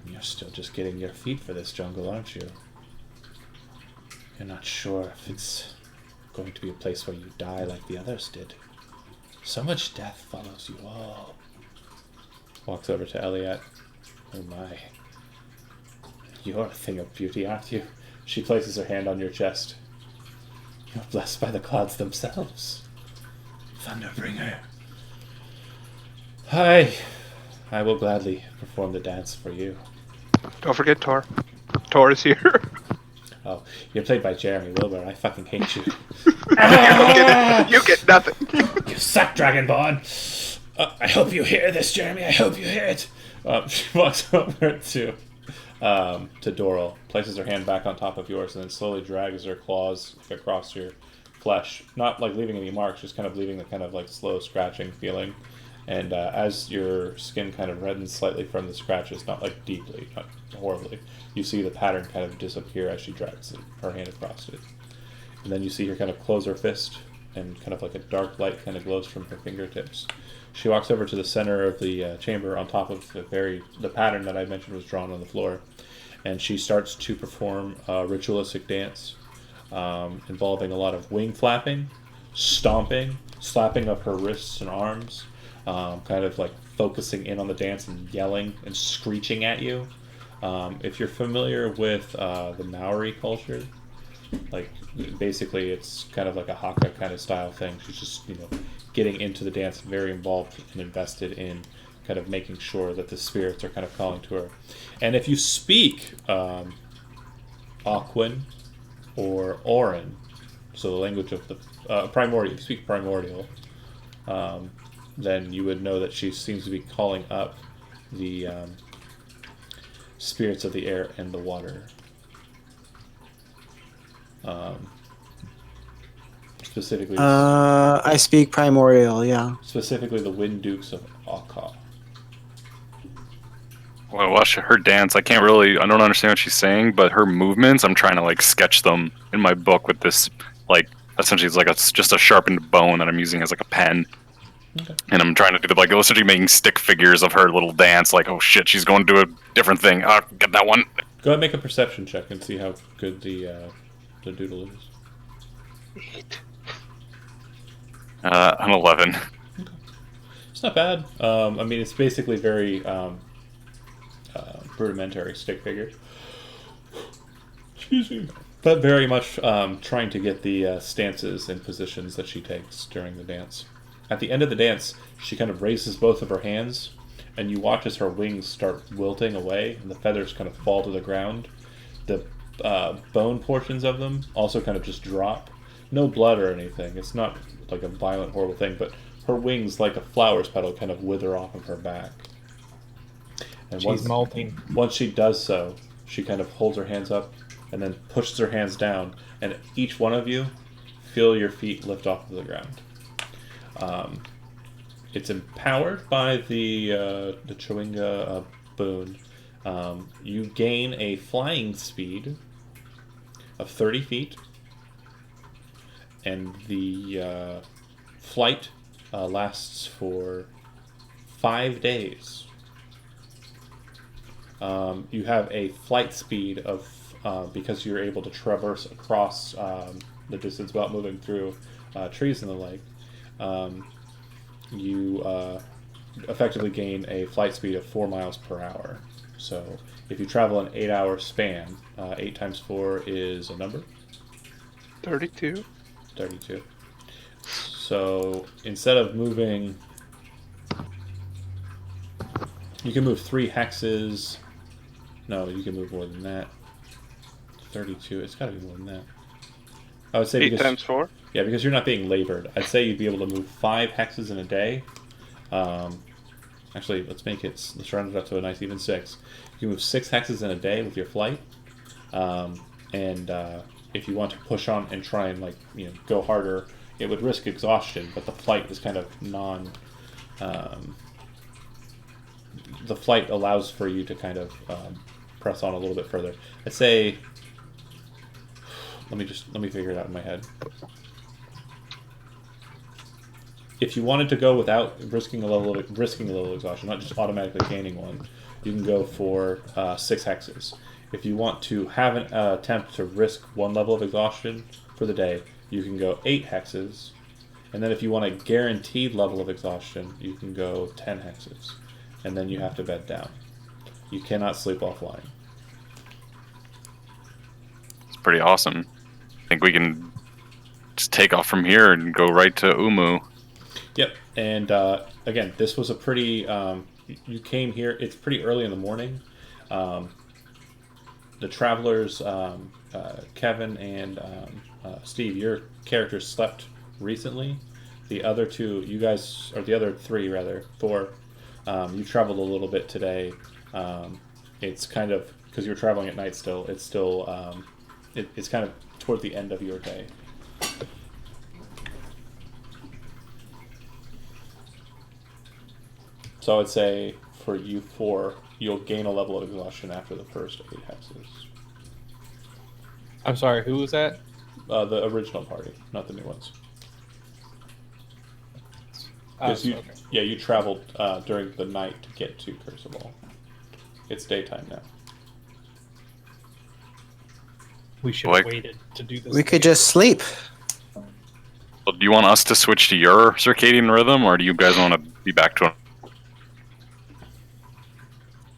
You're still just getting your feet for this jungle, aren't you? You're not sure if it's going to be a place where you die like the others did. So much death follows you all. Walks over to Elliot. Oh my. You're a thing of beauty, aren't you? She places her hand on your chest. You're blessed by the gods themselves. Thunderbringer. I will gladly perform the dance for you. Don't forget Tor. Tor is here. Oh, you're played by Jeremy Wilbur. I fucking hate you. You get nothing. You suck, Dragonborn. I hope you hear this, Jeremy. I hope you hear it. She walks over to Doral, places her hand back on top of yours, and then slowly drags her claws across your flesh. Not like leaving any marks, just kind of leaving the kind of like slow scratching feeling. And as your skin kind of reddens slightly from the scratches, not like deeply, not horribly, you see the pattern kind of disappear as she drags her hand across it. And then you see her kind of close her fist, and kind of like a dark light kind of glows from her fingertips. She walks over to the center of the chamber on top of the pattern that I mentioned was drawn on the floor, and she starts to perform a ritualistic dance involving a lot of wing flapping, stomping, slapping of her wrists and arms, kind of like focusing in on the dance and yelling and screeching at you. If you're familiar with the Maori culture, like basically it's kind of like a haka kind of style thing. She's just, getting into the dance, very involved and invested in kind of making sure that the spirits are kind of calling to her. And if you speak Aquan or Orin, so the language of the primordial, if you speak primordial, then you would know that she seems to be calling up the spirits of the air and the water. Specifically, I speak primordial, yeah. specifically the Wind Dukes of Akka. When I watch her dance, I don't understand what she's saying, but her movements, I'm trying to like sketch them in my book with this, like, essentially it's like just a sharpened bone that I'm using as like a pen. Okay. And I'm trying to do essentially making stick figures of her little dance, like, oh shit, she's going to do a different thing. Get that one. Go ahead and make a perception check and see how good the doodle is. An 11. It's not bad. I mean, it's basically very rudimentary stick figure. Excuse me. But very much trying to get the stances and positions that she takes during the dance. At the end of the dance, she kind of raises both of her hands, and you watch as her wings start wilting away, and the feathers kind of fall to the ground. The bone portions of them also kind of just drop. No blood or anything. It's not like a violent, horrible thing, but her wings, like a flower's petal, kind of wither off of her back. And She's molting. once she does so, she kind of holds her hands up and then pushes her hands down, and each one of you feel your feet lift off of the ground. It's empowered by the Chewinga boon. You gain a flying speed of 30 feet, and the flight lasts for 5 days. You have a flight speed of, because you're able to traverse across the distance without moving through trees and the like, you effectively gain a flight speed of 4 miles per hour. So if you travel an 8-hour span, 8 times 4 is a number? 32. 32. So instead of moving, you can move 3 hexes. No, you can move more than that. 32. It's got to be more than that. I would say 8 times 4? Yeah, because you're not being labored. I'd say you'd be able to move 5 hexes in a day. Actually, let's round it up to a nice even 6. You can move 6 hexes in a day with your flight. And if you want to push on and try and go harder, it would risk exhaustion. But the flight is kind of the flight allows for you to kind of press on a little bit further. I'd say. Let me figure it out in my head. if you wanted to go without risking a level of exhaustion, not just automatically gaining one, you can go for 6 hexes. If you want to have an attempt to risk 1 level of exhaustion for the day, you can go 8 hexes. And then if you want a guaranteed level of exhaustion, you can go 10 hexes. And then you have to bed down. You cannot sleep while flying. It's pretty awesome. I think we can just take off from here and go right to Umu. Yep. And again, this was a pretty... you came here, it's pretty early in the morning. The travelers, Kevin and Steve, your characters slept recently. The other two, you guys, or the other three rather, Thor, you traveled a little bit today. It's kind of, because you're traveling at night still, it's still, it's kind of toward the end of your day. So I would say for you 4, you'll gain a level of exhaustion after the first 8 hexes. I'm sorry, who was that? The original party, not the new ones. Because you traveled during the night to get to Sabal. It's daytime now. We should have waited to do this. We could just sleep. Well, do you want us to switch to your circadian rhythm, or do you guys want to be back to?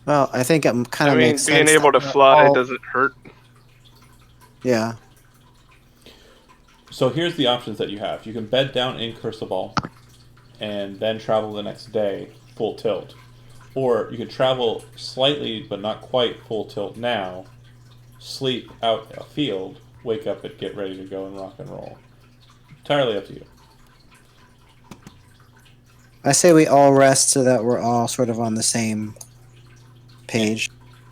Well, I think it kind of makes sense. Being able to fly doesn't hurt. Yeah. So here's the options that you have. You can bed down in Sabal and then travel the next day full tilt. Or you could travel slightly but not quite full tilt now, sleep out a field, wake up and get ready to go and rock and roll. Entirely up to you. I say we all rest so that we're all sort of on the same page.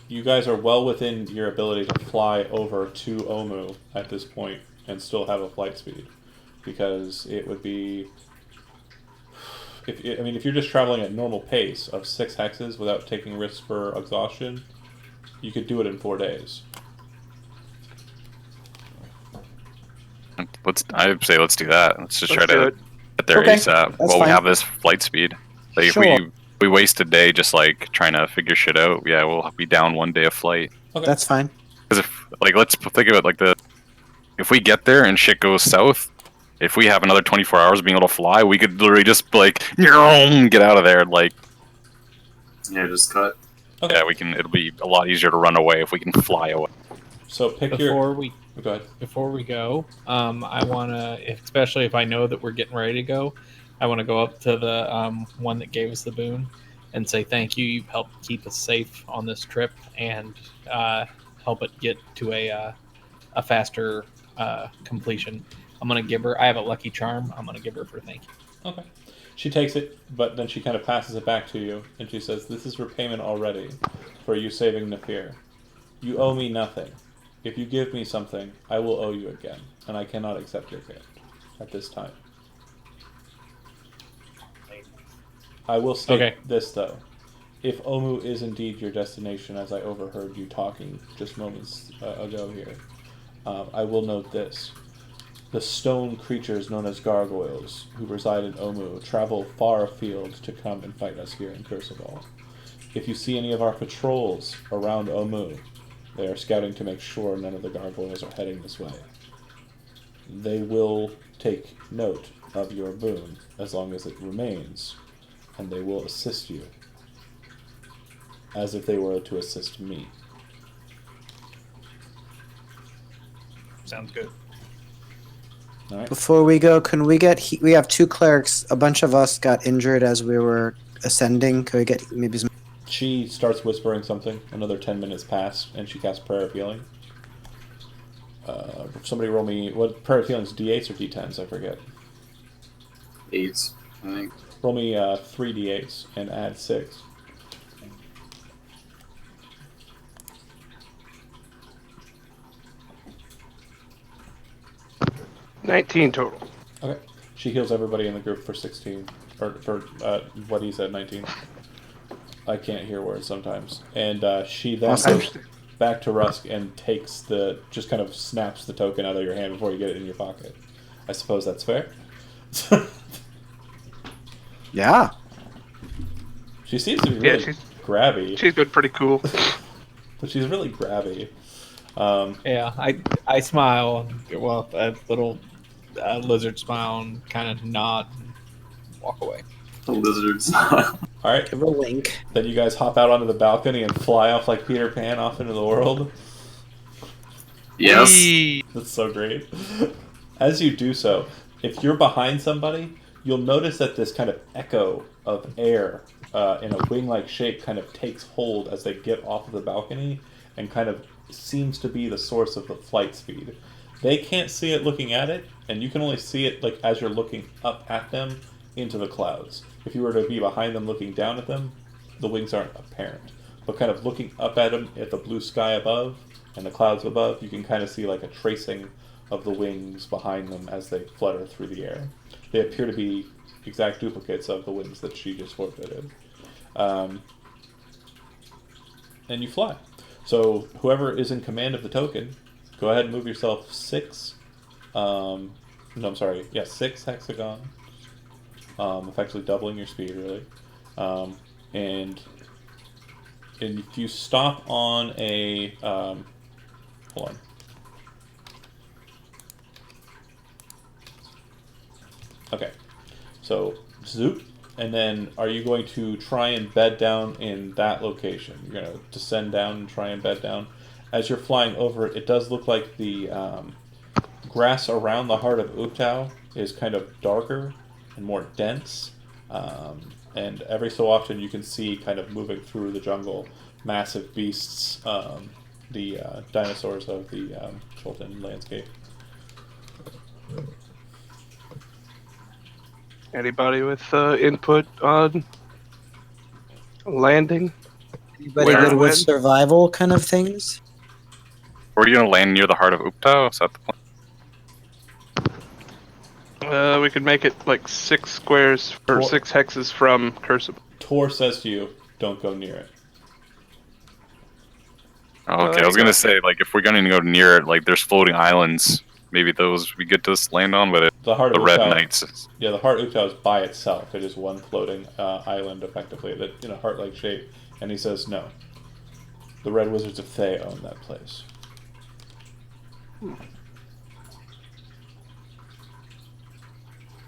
You guys are well within your ability to fly over to Omu at this point and still have a flight speed, because it would be, if you're just traveling at normal pace of 6 hexes without taking risks for exhaustion, you could do it in 4 days. I'd say let's do that. Let's just try do to it. get there Okay, ASAP that's while we fine. have this flight speed. Like Sure. if we waste a day just like trying to figure shit out, yeah, we'll be down 1 day of flight. Okay. That's fine. Because let's think of it like if we get there and shit goes south, if we have another 24 hours being able to fly, we could literally just get out of there. Yeah, just cut. Okay. Yeah, we can. It'll be a lot easier to run away if we can fly away. So pick Before we Go ahead. Before we go, I want to, especially if I know that we're getting ready to go, I want to go up to the one that gave us the boon and say thank you. You've helped keep us safe on this trip and help it get to a faster completion. I'm going to give her, I have a lucky charm. I'm going to give her for thank you. Okay. She takes it, but then she kind of passes it back to you, and she says, "This is repayment already for you saving Nafir. You owe me nothing. If you give me something, I will owe you again, and I cannot accept your gift at this time. I will state this, though. If Omu is indeed your destination, as I overheard you talking just moments ago here, I will note this. The stone creatures known as gargoyles, who reside in Omu, travel far afield to come and fight us here in Sabal. If you see any of our patrols around Omu, they are scouting to make sure none of the gargoyles are heading this way. They will take note of your boon as long as it remains, and they will assist you, as if they were to assist me." Sounds good. All right. Before we go, can we get? We have 2 clerics. A bunch of us got injured as we were ascending. Could we get maybe some? She starts whispering something. Another 10 minutes pass, and she casts Prayer of Healing. Somebody roll me... What Prayer of Healing is, D8s or D10s? I forget. 8s, I think. Roll me 3 D8s and add 6. $19 total. Okay. She heals everybody in the group for 16. Or for, what he said, 19. I can't hear words sometimes. And she then goes back to Rusk and takes just kind of snaps the token out of your hand before you get it in your pocket. I suppose that's fair. Yeah. She seems to be Yeah, really grabby, she's been pretty cool. but she's really grabby. Yeah, I smile. Well, a little lizard smile and kind of nod and walk away. The lizards. All right, Give her a wink. then you guys hop out onto the balcony and fly off like Peter Pan off into the world. Yes. Whee! That's so great. As you do so, if you're behind somebody, you'll notice that this kind of echo of air in a wing-like shape kind of takes hold as they get off of the balcony and kind of seems to be the source of the flight speed. They can't see it looking at it, and you can only see it like as you're looking up at them into the clouds. If you were to be behind them looking down at them, the wings aren't apparent. But kind of looking up at them at the blue sky above and the clouds above, you can kind of see like a tracing of the wings behind them as they flutter through the air. They appear to be exact duplicates of the wings that she just forfeited. And you fly. So whoever is in command of the token, go ahead and move yourself 6. Six hexagons. Effectively doubling your speed, really. And if you stop on a hold on. Okay, so zoop, and then are you going to try and bed down in that location? You're going to descend down and try and bed down. As you're flying over it, it does look like the grass around the heart of Uptau is kind of darker and more dense. And every so often you can see kind of moving through the jungle massive beasts, the dinosaurs of the Chultan landscape. Anybody with input on landing? Anybody Where good and with when? survival kind of things? Were you going to land near the heart of Uptau? Is that the plan? We could make it like 6 squares or Tor- 6 hexes from Crucible. Tor says to you, don't go near it. Oh, okay, there I was you going go. to say, like, if we're going to go near it, like, there's floating islands. Maybe those we get to land on, but The heart the of Red Uptau, Knights. yeah, the heart of Uptau is by itself. It is one floating island, effectively, that in a heart-like shape. And he says, no. The Red Wizards of Thay own that place.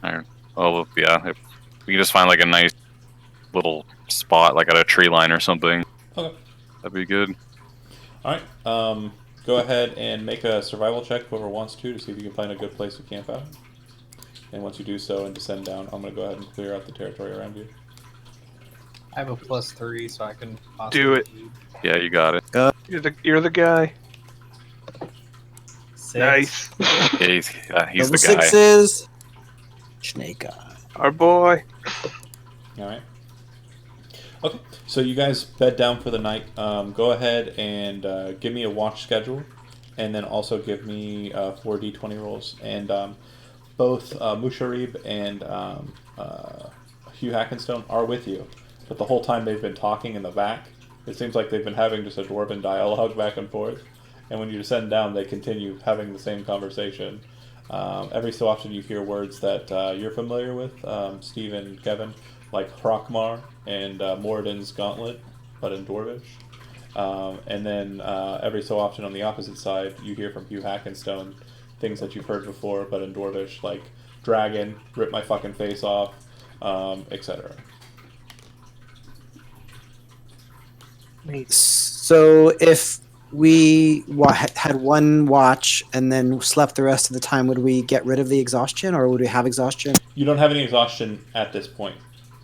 Alright. Well, yeah, if we can just find, like, a nice little spot, like at a tree line or something, Okay. that'd be good. All right. Go ahead and make a survival check, whoever wants to see if you can find a good place to camp out. And once you do so and descend down, I'm going to go ahead and clear out the territory around you. I have a +3, so I can Do it. Yeah, you got it. You're the guy. 6. Nice. Yeah, he's Level the guy. 6s. Snake Eye. Our boy. All right. Okay, so you guys bed down for the night. Go ahead and give me a watch schedule, and then also give me 4 d20 rolls. And both Musharib and Hugh Hackenstone are with you, but the whole time they've been talking in the back. It seems like they've been having just a dwarven dialogue back and forth. And when you descend down, they continue having the same conversation. Every so often you hear words that you're familiar with, Steve and Kevin, like Hrockmar and Moradin's Gauntlet, but in Dwarvish. And then every so often on the opposite side, you hear from Hugh Hackenstone things that you've heard before, but in Dwarvish, like Dragon, Rip My Fucking Face Off, etc. So if we had one watch and then slept the rest of the time, would we get rid of the exhaustion, or would we have exhaustion? You don't have any exhaustion at this point.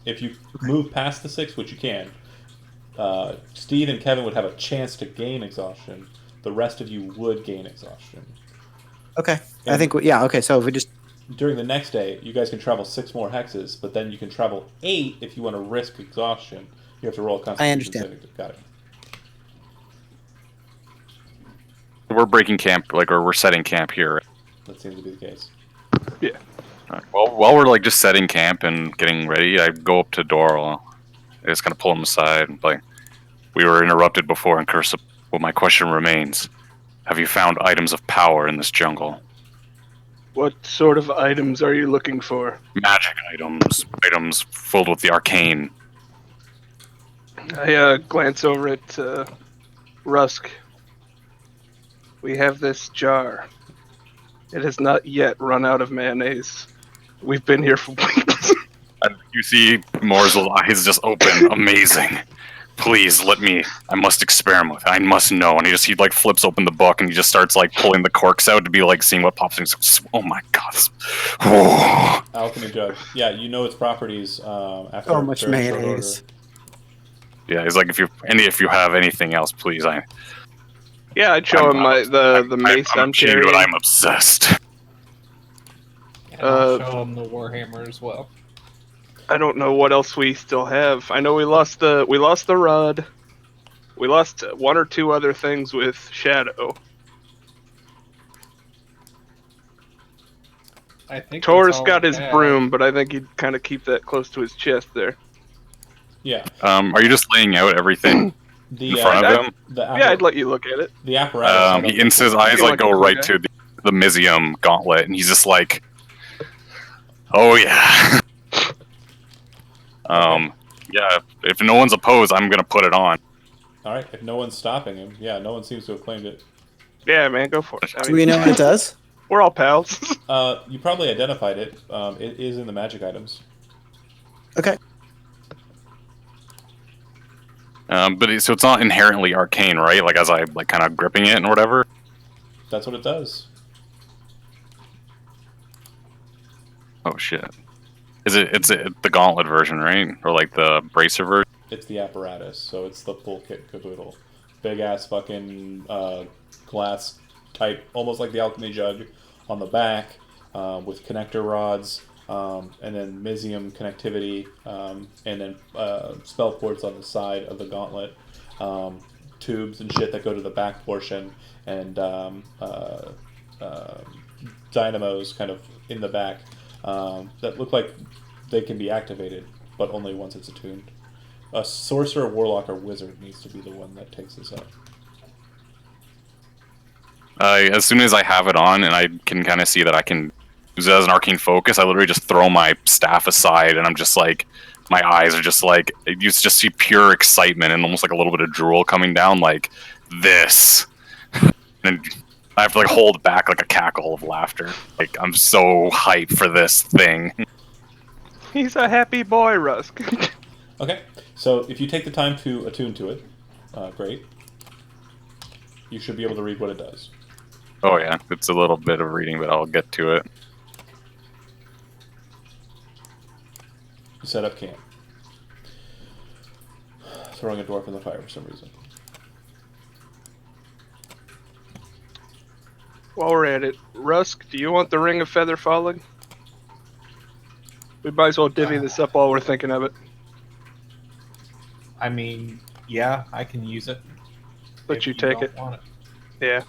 If you move past the 6, which you can, Steve and Kevin would have a chance to gain exhaustion. The rest of you would gain exhaustion. Okay. I And- think, yeah, okay, so if we just... During the next day, you guys can travel 6 more hexes, but then you can travel 8 if you want to risk exhaustion. You have to roll a Constitution understand. saving. Got it. We're breaking camp, like, or we're setting camp here. That seems to be the case. Alright, well, while we're like just setting camp and getting ready, I go up to Doral. I just kind of pull him aside. And, like, we were interrupted before in Cursive. Well, my question remains: have you found items of power in this jungle? What sort of items are you looking for? Magic items filled with the arcane. I glance over at Rusk. We have this jar. It has not yet run out of mayonnaise. We've been here for weeks. And you see Morzel's eyes just open. Amazing. Please let me. I must experiment with it. I must know. And he like flips open the book and he just starts like pulling the corks out to be like seeing what pops in. Oh my god. Oh. Alchemy jug. Yeah, you know its properties after So much very short mayonnaise. order. Yeah, he's like, if you have anything else, please. Yeah, I'd show him the mace I'm ashamed, carrying. but I'm obsessed. And I'll show him the Warhammer as well. I don't know what else we still have. I know we lost the rod. We lost one or two other things with Shadow. I think Taurus that's all got we his have. broom, but I think he'd kind of keep that close to his chest there. Yeah. Are you just laying out everything The in front of him? Yeah, I'd let you look at it. the apparatus. He his eyes Looking like like go a cool right guy. to the Mizium gauntlet, and he's just like, "Oh yeah." Yeah. If no one's opposed, I'm gonna put it on. All right. If no one's stopping him, yeah, no one seems to have claimed it. Yeah, man, go for it. I Do mean, we know what it does? we're all pals. You probably identified it. It is in the magic items. Okay. So it's not inherently arcane, right? Like as I like kind of gripping it and whatever. That's what it does. Oh shit! It's the gauntlet version, right? Or like the bracer version? It's the apparatus, so it's the full kit caboodle. Big ass fucking glass type, almost like the alchemy jug on the back, with connector rods, and then Mizium connectivity, and then spell ports on the side of the gauntlet, tubes and shit that go to the back portion, and dynamos kind of in the back that look like they can be activated, but only once it's attuned. A sorcerer, warlock, or wizard needs to be the one that takes this up. As soon as I have it on and I can kind of see that I can use it as an arcane focus, I literally just throw my staff aside and I'm just like, my eyes are just like, you just see pure excitement and almost like a little bit of drool coming down, like this. And I have to like hold back like a cackle of laughter. Like I'm so hyped for this thing. He's a happy boy, Rusk. Okay, so if you take the time to attune to it, great. You should be able to read what it does. Oh yeah, it's a little bit of reading, but I'll get to it. Set up camp. Throwing a dwarf in the fire for some reason. While we're at it, Rusk, do you want the Ring of Feather Falling? We might as well divvy this up while we're thinking of it. I mean, yeah, I can use it. Let if you take don't it. want it. Yeah.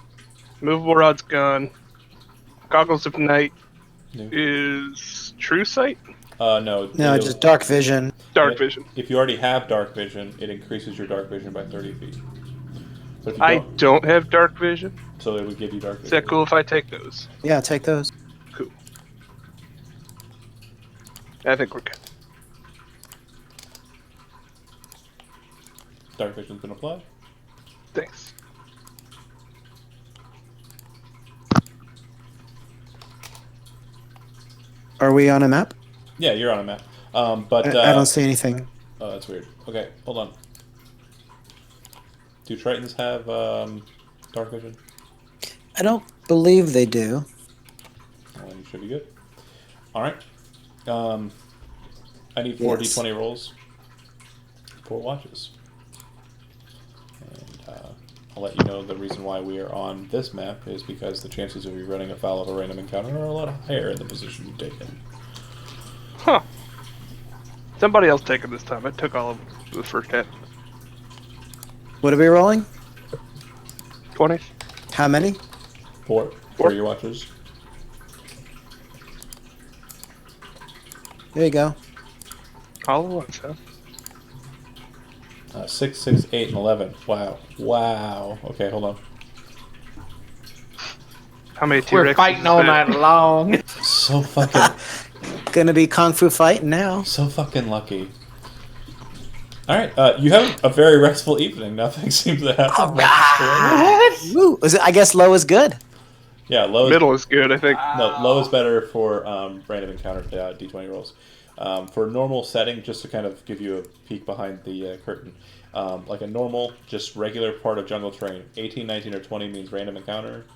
Movable Rod's gone. Goggles of Night No, is True Sight? no. No, it'll- just dark vision. Dark Yeah. Vision. If you already have dark vision, it increases your dark vision by 30 feet. But if you I don't, don't have Dark Vision. so it would give you dark vision. Is that cool if I take those? Yeah, take those. Cool. I think we're good. Dark vision's been applied. Thanks. Are we on a map? Yeah, you're on a map. But I don't see anything. Oh, that's weird. Okay, hold on. Do Tritons have dark vision? I don't believe they do. Well, then you should be good. All right. I need 4 Yes. d20 rolls. 4 watches. And I'll let you know the reason why we are on this map is because the chances of you running afoul of a random encounter are a lot higher in the position you've taken. Huh. Somebody else take it this time. I took all of the first half. What are we rolling? 20? How many? 4 for your watches. There you go. All at once, huh? 6, 6, 8, and 11. Wow. Wow. Okay, hold on. How many T-Rexes? We're fighting all night long. So fucking, Gonna be kung fu fighting now. so fucking lucky. All right, you have a very restful evening. Nothing seems to happen. Woo. I guess low is good. Yeah, low is, Middle is good, I think. no, low is better for random encounter d20 rolls. For normal setting, just to kind of give you a peek behind the curtain, like a normal, just regular part of jungle terrain, 18, 19, or 20 means random encounter,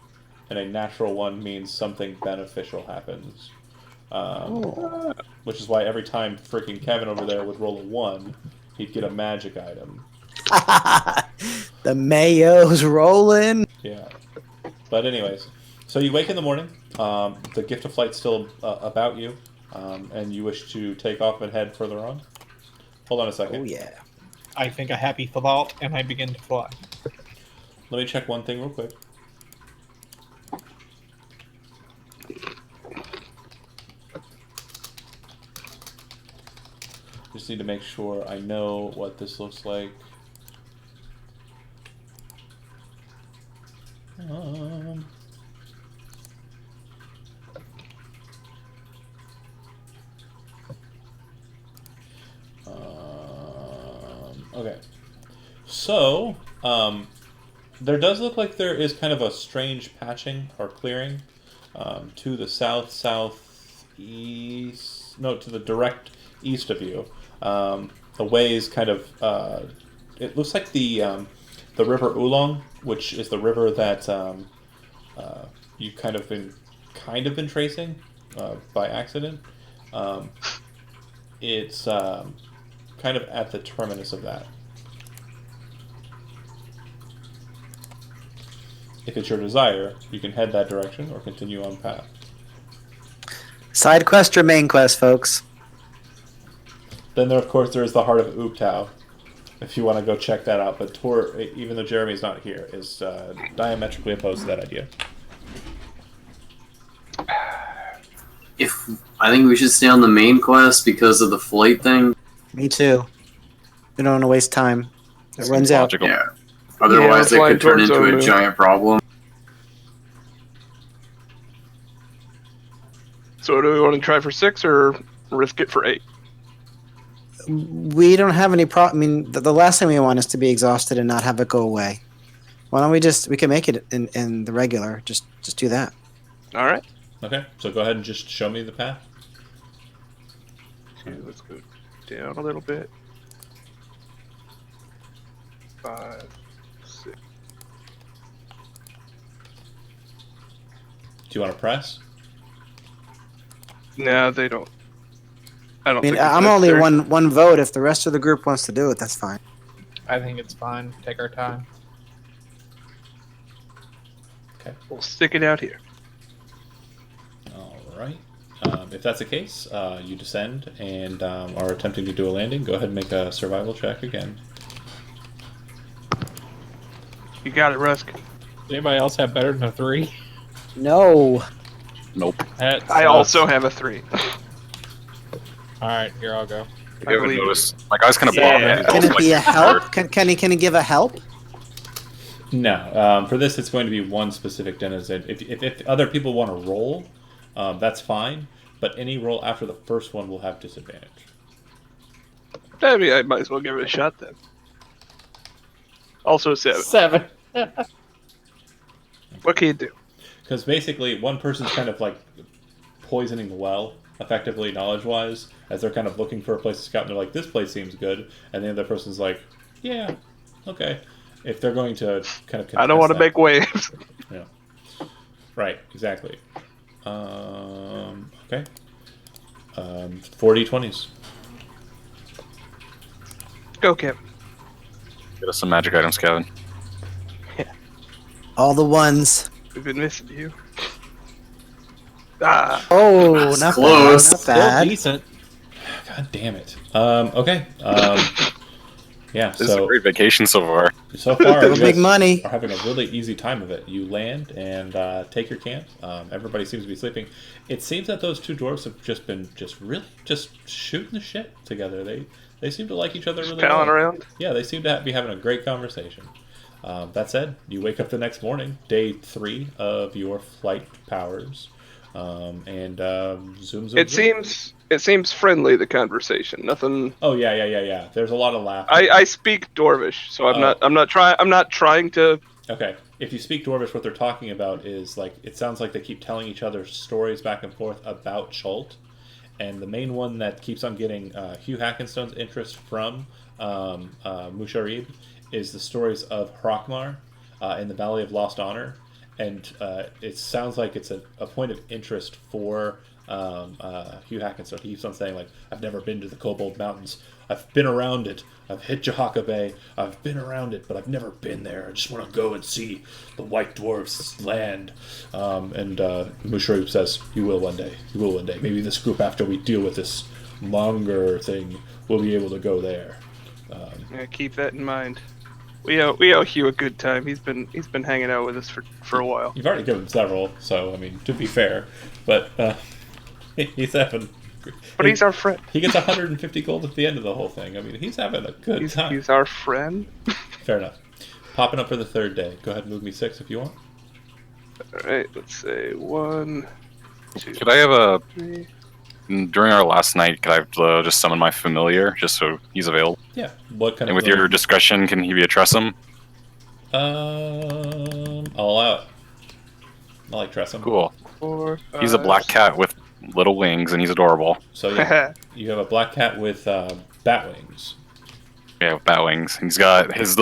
and a natural one means something beneficial happens. Which is why every time freaking Kevin over there would roll a 1, he'd get a magic item. The mayo's rolling. Yeah. But anyways, so you wake in the morning, the gift of flight's still about you, and you wish to take off and head further on. Hold on a second. Oh yeah. I think a happy thought, and I begin to fly. Let me check one thing real quick. Just need to make sure I know what this looks like. Okay. So, there does look like there is kind of a strange patching or clearing to the southeast. No, to the direct east of you. The way is kind of. It looks like the River Oolong, which is the river that you kind of been tracing by accident. It's kind of at the terminus of that. If it's your desire, you can head that direction or continue on path. Side quest or main quest, folks? Then there, of course, there is the Heart of Ooptao, if you want to go check that out. But Tor, even though Jeremy's not here, is diametrically opposed to that idea. I think we should stay on the main quest because of the flight thing. Me too. We don't want to waste time. It Seems runs out. logical. Yeah. Otherwise, Yeah, it could turn flying into a towards giant problem. So do we want to try for 6 or risk it for 8? We don't have any problem. I mean, the last thing we want is to be exhausted and not have it go away. Why don't we can make it in the regular. Just do that. All right. Okay, so go ahead and just show me the path. Okay, let's go down a little bit. 5, 6. Do you want to press? No, they don't. I don't. I mean, think it's I'm only necessary. one vote. If the rest of the group wants to do it, that's fine. I think it's fine. Take our time. We'll stick it out here. All right. If that's the case, you descend and are attempting to do a landing. Go ahead and make a survival check again. You got it, Rusk. Does anybody else have better than a 3? No. Nope. That I sucks. also have a 3. All right, here I'll go. You haven't believe noticed. My guy's kind of Yeah. bobbing. Can it be a help? Can he give a help? No. For this, it's going to be one specific denizen. If other people want to roll, that's fine. But any roll after the first one will have disadvantage. I mean, I might as well give it a shot then. Also 7. 7. What can you do? Because basically, one person's kind of like poisoning the well, effectively, knowledge-wise, as they're kind of looking for a place to scout, and they're like, this place seems good. And the other person's like, yeah, okay. If they're going to kind of I don't want to make waves. Yeah. Right, exactly. Okay. 40-20s. Go, Kevin. Get us some magic items, Kevin. All the ones. We've been missing you. Ah, Oh, That's not close. bad. Not Still bad. decent. God damn it. Okay. Yeah, This is a so great vacation so far. far Little you big guys money. are having a really easy time of it. You land and take your camp. Everybody seems to be sleeping. It seems that those two dwarves have just been really shooting the shit together. They seem to like each other really palling well. around. Yeah, they seem to be having a great conversation. That said, you wake up the next morning, day 3 of your flight powers, and zoom. It seems friendly, the conversation. Nothing. Oh yeah. There's a lot of laughter. I speak Dwarvish, so I'm not trying to. Okay. If you speak Dwarvish, what they're talking about is like it sounds like they keep telling each other stories back and forth about Chult, and the main one that keeps on getting Hugh Hackenstone's interest from Musharib is the stories of Hrockmar in the Valley of Lost Honor, and it sounds like it's a point of interest for Hugh Hackenstone. He keeps on saying like, "I've never been to the Kobold Mountains. I've been around it. I've hit Jahaka Bay. I've been around it, but I've never been there. I just want to go and see the White Dwarfs' land." And Musharib says, "You will one day. You will one day. Maybe this group, after we deal with this monger thing, will be able to go there." Yeah, keep that in mind. We owe Hugh a good time. He's been hanging out with us for a while. You've already given several, so I mean, to be fair, but he's having. But he's our friend. He gets 150 gold at the end of the whole thing. I mean, he's having a good time. He's our friend. Fair enough. Popping up for the 3rd day. Go ahead and move me 6 if you want. Alright, let's say 1, 2, Could I have 3. during our last night, could I have just summon my familiar, just so he's available? Yeah. What kind And of... with your discretion, can he be a Tressum? I'll allow it. I like Tressum. Cool. 4, 5, He's a black cat with little wings, and he's adorable. So yeah, you have a black cat with bat wings. Yeah, with bat wings. He's got his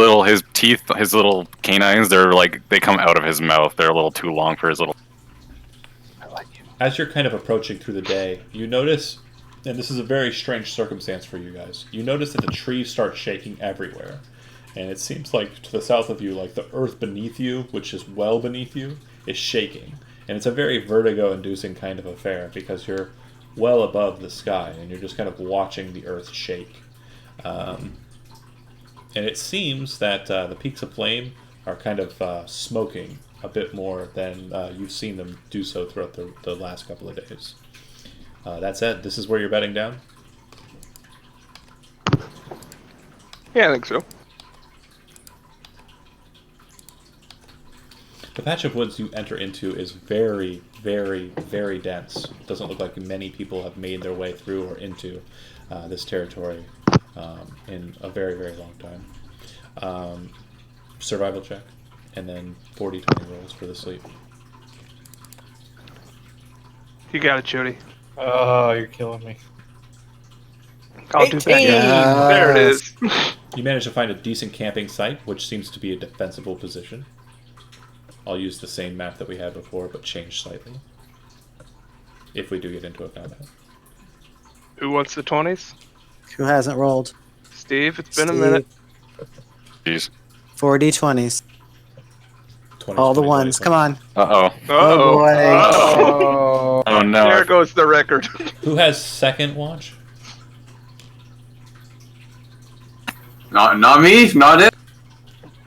teeth, his little canines. They come out of his mouth. They're a little too long for his little. I like you. As you're kind of approaching through the day, you notice, and this is a very strange circumstance for you guys, you notice that the trees start shaking everywhere. And it seems like to the south of you, like the earth beneath you, which is well beneath you, is shaking. And it's a very vertigo-inducing kind of affair because you're well above the sky and you're just kind of watching the earth shake. And it seems that the peaks of flame are kind of smoking a bit more than you've seen them do so throughout the last couple of days. That said, this is where you're bedding down? Yeah, I think so. The patch of woods you enter into is very, very, very dense. It doesn't look like many people have made their way through or into this territory in a very, very long time. Survival check, and then 40-20 rolls for the sleep. You got it, Jody. Oh, you're killing me. I'll do that. 18. There it is. You manage to find a decent camping site, which seems to be a defensible position. I'll use the same map that we had before, but change slightly. If we do get into a combat. Who wants the 20s? Who hasn't rolled? Steve, it's been a minute. Jeez. 4d20s. 20, All the 20, ones. 20. Come on. Uh-oh. Oh, boy. Uh-oh. Oh, no. There goes the record. Who has second watch? Not me, not it.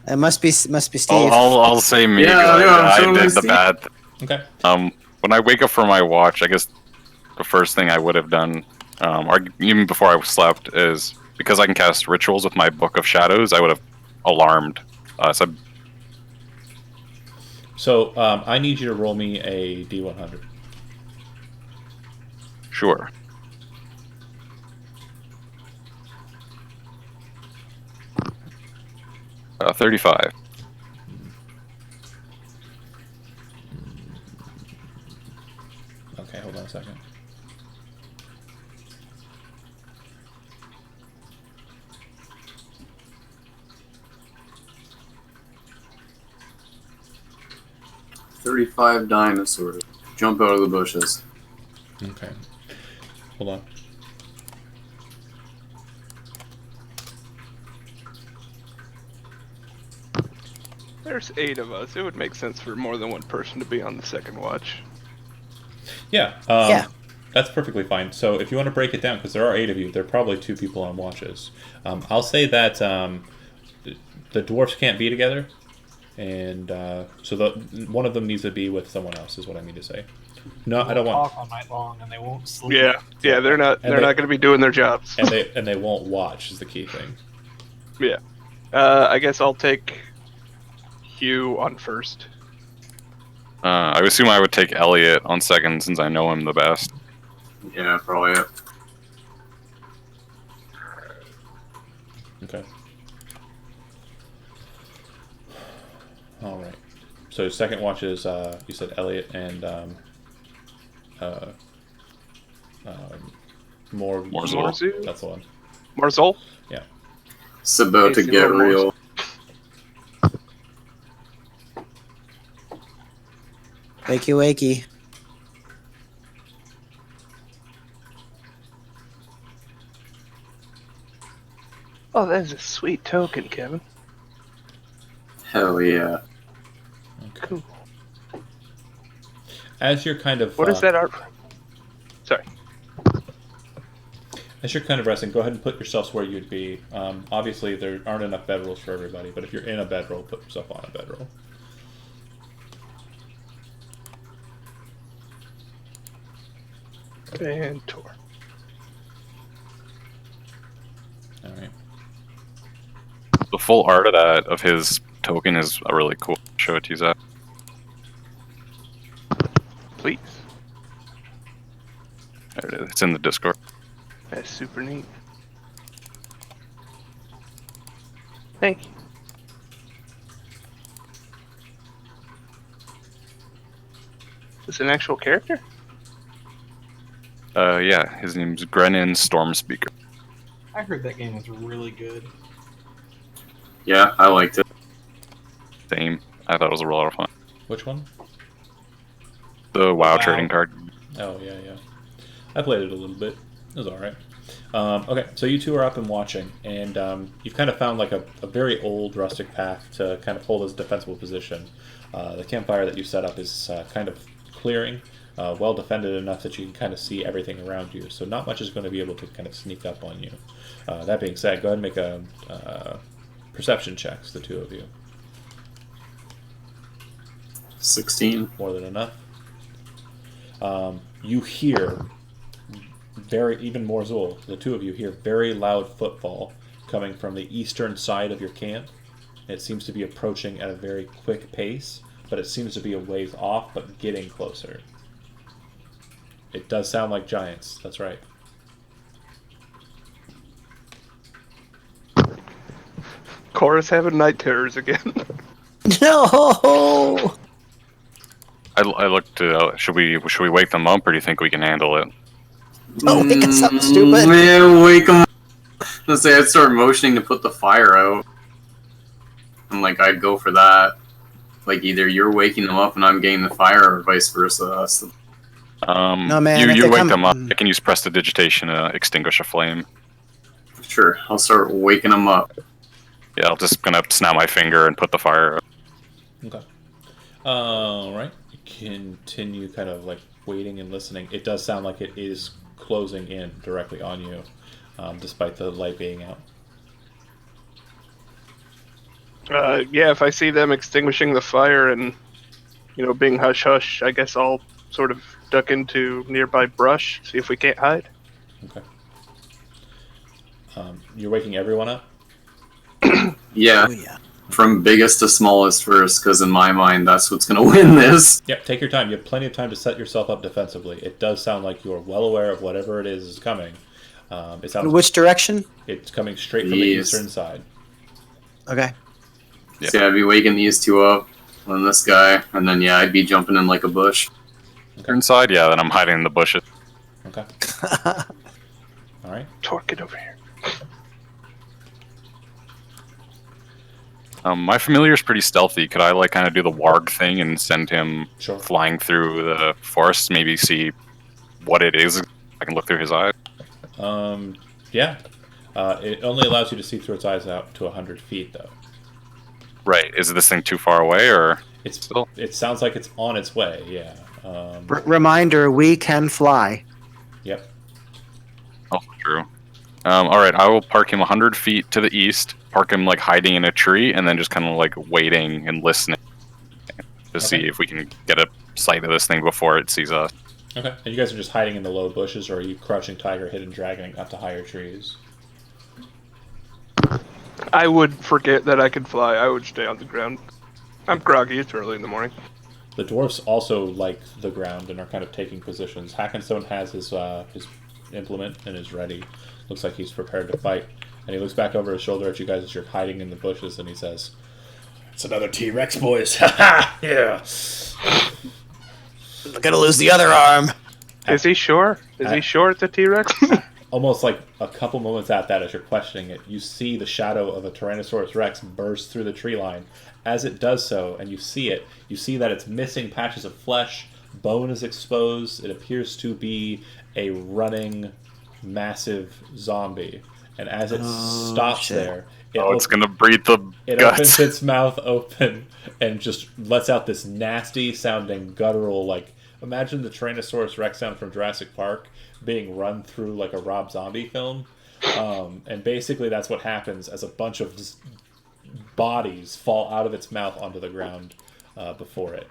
It must be Steve. I'll say me. Yeah, 'cause yeah, I totally did the Steve. bad. Okay. When I wake up from my watch, I guess the first thing I would have done, or even before I slept, is because I can cast rituals with my Book of Shadows. I would have alarmed. So I need you to roll me a D100. Sure. Uh, 35. Okay, hold on a second. $35 dinosaurs jump out of the bushes. Okay. Hold on. There's 8 of us. It would make sense for more than one person to be on the second watch. Yeah. Yeah. That's perfectly fine. So if you want to break it down, because there are 8 of you, there are probably 2 people on watches. I'll say that the dwarfs can't be together, and so one of them needs to be with someone else, is what I mean to say. No, I don't want. Talk all night long, and they won't sleep. Yeah, they're not. And They're they- not going to be doing their jobs. And they won't watch is the key thing. Yeah. I guess I'll take you on first. I would assume I would take Elliot on second since I know him the best. Yeah, probably it. Okay. All right. So second watch is you said Elliot and Morzul. Morzu? That's the one. Marzol? Yeah. It's about to Hey, get Sabal real. Wakey, wakey. Oh, that is a sweet token, Kevin. Hell yeah. Cool. As you're kind of What is that art? Sorry. as you're kind of resting, go ahead and put yourselves where you'd be. Obviously, there aren't enough bedrolls for everybody, but if you're in a bedroll, put yourself on a bedroll. And Tor. All right. The full art of his token is really cool. Show it to you, Zach. Please. There it is. It's in the Discord. That's super neat. Thank you. Is this an actual character? Yeah, his name's Grennan Stormspeaker. I heard that game was really good. Yeah, I liked it. Same. I thought it was a lot of fun. Which one? The WoW WoW. trading card. Oh, yeah, yeah. I played it a little bit. It was all right. Okay, so you two are up and watching, and you've kind of found like a very old rustic path to kind of hold as a defensible position. The campfire that you set up is kind of clearing, well defended enough that you can kind of see everything around you, so not much is going to be able to kind of sneak up on you. That being said, go ahead and make a perception checks, the two of you. 16. More than enough. You hear even more Zul, the two of you hear very loud footfall coming from the eastern side of your camp. It seems to be approaching at a very quick pace, but it seems to be a ways off, but getting closer. It does sound like giants, that's right. Cora's having night terrors again. No! I looked to. Should we wake them up, or do you think we can handle it? Oh, thinking something stupid. Man, wake him up. Let's say I'd start motioning to put the fire out. And like, I'd go for that. Like, either you're waking them up and I'm getting the fire, or vice versa. So, No, man, if You they wake come- them up. I can use prestidigitation to extinguish a flame. sure, I'll start waking them up. Yeah, I'm just gonna snap my finger and put the fire out. Okay. Alright. Continue kind of like waiting and listening. It does sound like it is closing in directly on you, despite the light being out. Yeah, if I see them extinguishing the fire and, being hush-hush, I guess I'll sort of duck into nearby brush, see if we can't hide. Okay. You're waking everyone up? Yeah, Oh, yeah. from biggest to smallest first, because in my mind, that's what's going to win this. Yep, take your time. You have plenty of time to set yourself up defensively. It does sound like you are well aware of whatever it is coming. It sounds Which direction? it's coming straight from the Yes. eastern side. Okay. Yeah. So yeah, I'd be waking these two up, and this guy, and then yeah, I'd be jumping in like a bush. Inside, yeah. Then I'm hiding in the bushes. Okay. All right. Torque it over here. My familiar's pretty stealthy. Could I like kind of do the warg thing and send him Sure. flying through the forest? Maybe see what it is. I can look through his eyes. Yeah. It only allows you to see through its eyes out to 100 feet, though. Right. Is this thing too far away, or It's still? It sounds like it's on its way. Yeah. Reminder: we can fly. Yep. Also true. All right. I will park him 100 feet to the east. Park him like hiding in a tree, and then just kind of like waiting and listening to see Okay. if we can get a sight of this thing before it sees us. Okay. And you guys are just hiding in the low bushes, or are you crouching tiger, hidden dragoning up to higher trees? I would forget that I could fly. I would stay on the ground. I'm groggy. It's early in the morning. The dwarfs also like the ground and are kind of taking positions. Hackenstone has his implement and is ready. Looks like he's prepared to fight. And he looks back over his shoulder at you guys as you're hiding in the bushes, and he says, "It's another T-Rex, boys. Ha ha! Yeah. I'm gonna lose the other arm." Is he sure? Is he sure it's a T-Rex? Almost like a couple moments at that, as you're questioning it, you see the shadow of a Tyrannosaurus Rex burst through the tree line. As it does so, and you see it, you see that it's missing patches of flesh, bone is exposed, it appears to be a running, massive zombie. And as it stops there, it's gonna breathe the it guts. opens its mouth open and just lets out this nasty sounding guttural, like, imagine the Tyrannosaurus Rex sound from Jurassic Park being run through like a Rob Zombie film. And basically that's what happens as a bunch of just bodies fall out of its mouth onto the ground before it.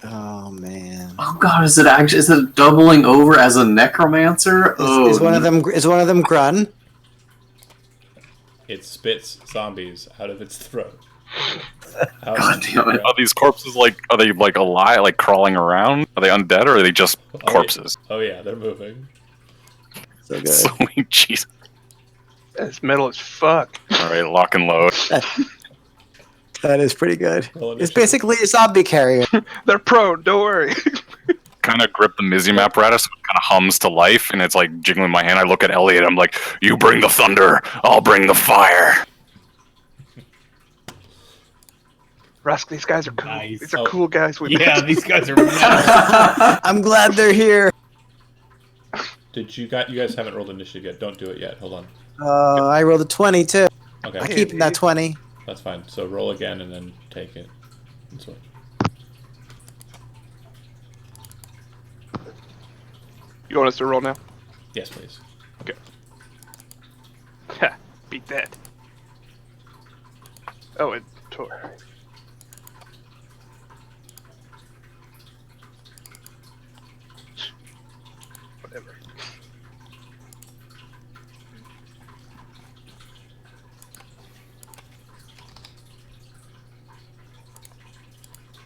Oh man! Oh god, is it doubling over as a necromancer? Is one of them Grun? It spits zombies out of its throat. God damn it! Are these corpses are they like alive, like crawling around? Are they undead or are they just corpses? Oh yeah, they're moving. So good. Sweet Jesus! It's metal as fuck. All right, lock and load. That is pretty good. Well, It's basically a zombie carrier. They're prone. Don't worry. Kind of grip the Mizium apparatus, it kind of hums to life, and it's like jiggling my hand. I look at Elliot, I'm like, "You bring the thunder, I'll bring the fire." Rusk, these guys are cool. Nice. These are cool guys. Yeah, these guys are. I'm glad they're here. Did you guys haven't rolled initiative yet? Don't do it yet. Hold on. I rolled a 20 too. Okay, I keep that 20. that's fine. So roll again and then take it. And switch. You want us to roll now? Yes, please. Okay. Ha! Beat that. Oh, it tore. Whatever.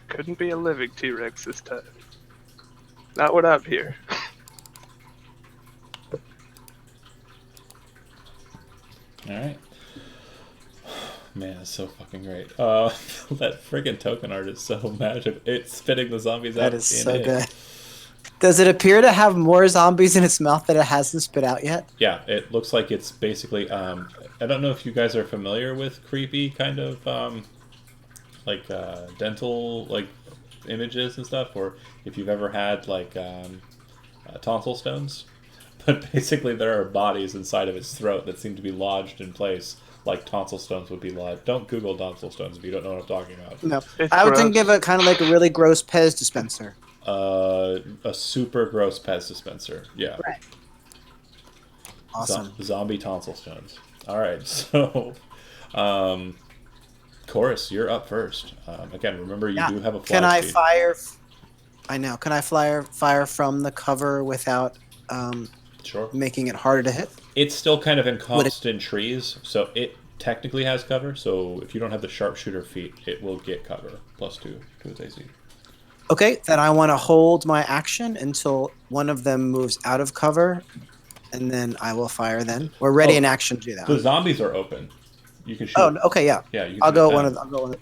Couldn't be a living T-Rex this time. Not what I'm here. All right. Man, it's so fucking great. That friggin' token art is so magic. It's spitting the zombies out. That is so good. Does it appear to have more zombies in its mouth that it hasn't spit out yet? Yeah, it looks like it's basically. I don't know if you guys are familiar with creepy kind of dental images and stuff, or if you've ever had tonsil stones. But basically, there are bodies inside of its throat that seem to be lodged in place, like tonsil stones would be lodged. Don't Google tonsil stones if you don't know what I'm talking about. No. It's I would gross. think of it kind of like a really gross Pez dispenser. A super gross Pez dispenser. Yeah. Right. Awesome. Zombie tonsil stones. All right, so, Chorus, you're up first. Again, remember you do have a fly Can I speed. fire? I know. Can I fire from the cover without Sure. making it harder to hit? It's still kind of encompassed in trees, so it technically has cover. So if you don't have the sharpshooter feat, it will get cover. +2 to its AC. Okay, then I want to hold my action until one of them moves out of cover, and then I will fire then. We're ready in action to do that. The zombies are open. You can shoot. Oh, okay, yeah. Yeah, you can I'll shoot go at one them. of. I'll go one of.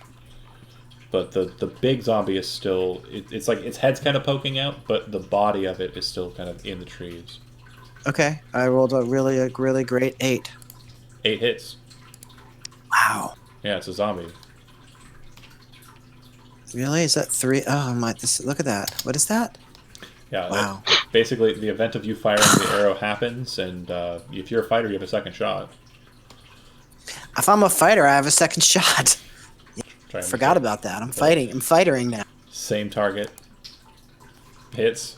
But the big zombie is still. It's like its head's kind of poking out, but the body of it is still kind of in the trees. Okay, I rolled a really great 8. 8 hits. Wow. Yeah, it's a zombie. Really? Is that 3? Oh my! Look at that. What is that? Yeah. Wow. Basically, the event of you firing the arrow happens, and if you're a fighter, you have a second shot. If I'm a fighter, I have a second shot. Try and Forgot about that. I'm fighting. I'm fightering now. Same target. Hits.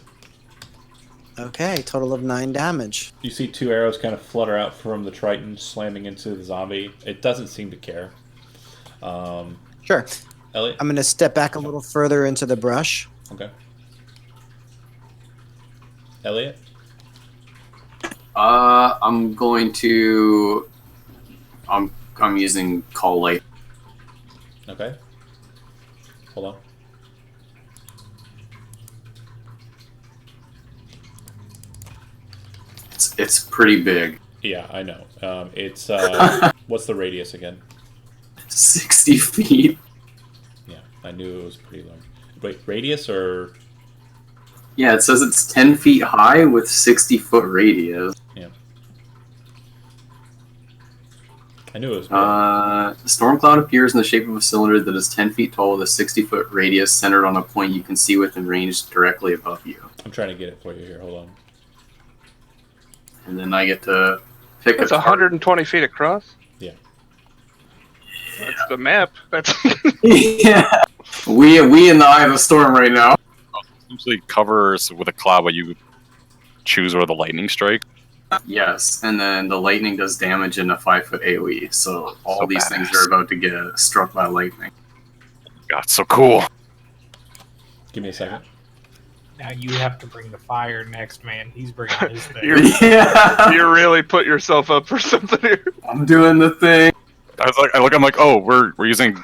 Okay, total of 9 damage. You see 2 arrows kind of flutter out from the Triton, slamming into the zombie. It doesn't seem to care. Sure. Elliot? I'm going to step back a little further into the brush. Okay. Elliot? I'm going to. I'm using Call Light. Okay. Hold on. It's pretty big. Yeah, I know. It's what's the radius again? 60 feet. Yeah, I knew it was pretty long. Wait, radius or Yeah, it says it's 10 feet high with 60-foot radius. yeah? I knew it was big. The storm cloud appears in the shape of a cylinder that is 10 feet tall with a 60-foot radius centered on a point you can see within range directly above you. I'm trying to get it for you here. Hold on. And then I get to pick It's a card. 120 feet across. Yeah. That's the map. That's Yeah. We in the eye of the storm right now. Essentially covers with a cloud where you choose where the lightning strike. Yes, and then the lightning does damage in a 5-foot AoE, so all So these things badass. are about to get struck by lightning. God, so cool. Give me a second. Now you have to bring the fire next, man. He's bringing his thing. Yeah, you really put yourself up for something here. I'm doing the thing. I'm like, oh, we're using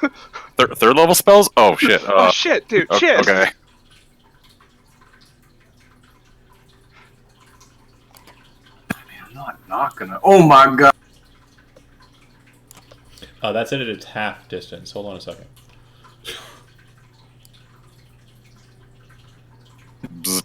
third level spells. Oh shit. Oh shit, dude! Okay. Shit. Okay. I'm not gonna. Oh my god. That's it at its half distance. Hold on a second. Bzz.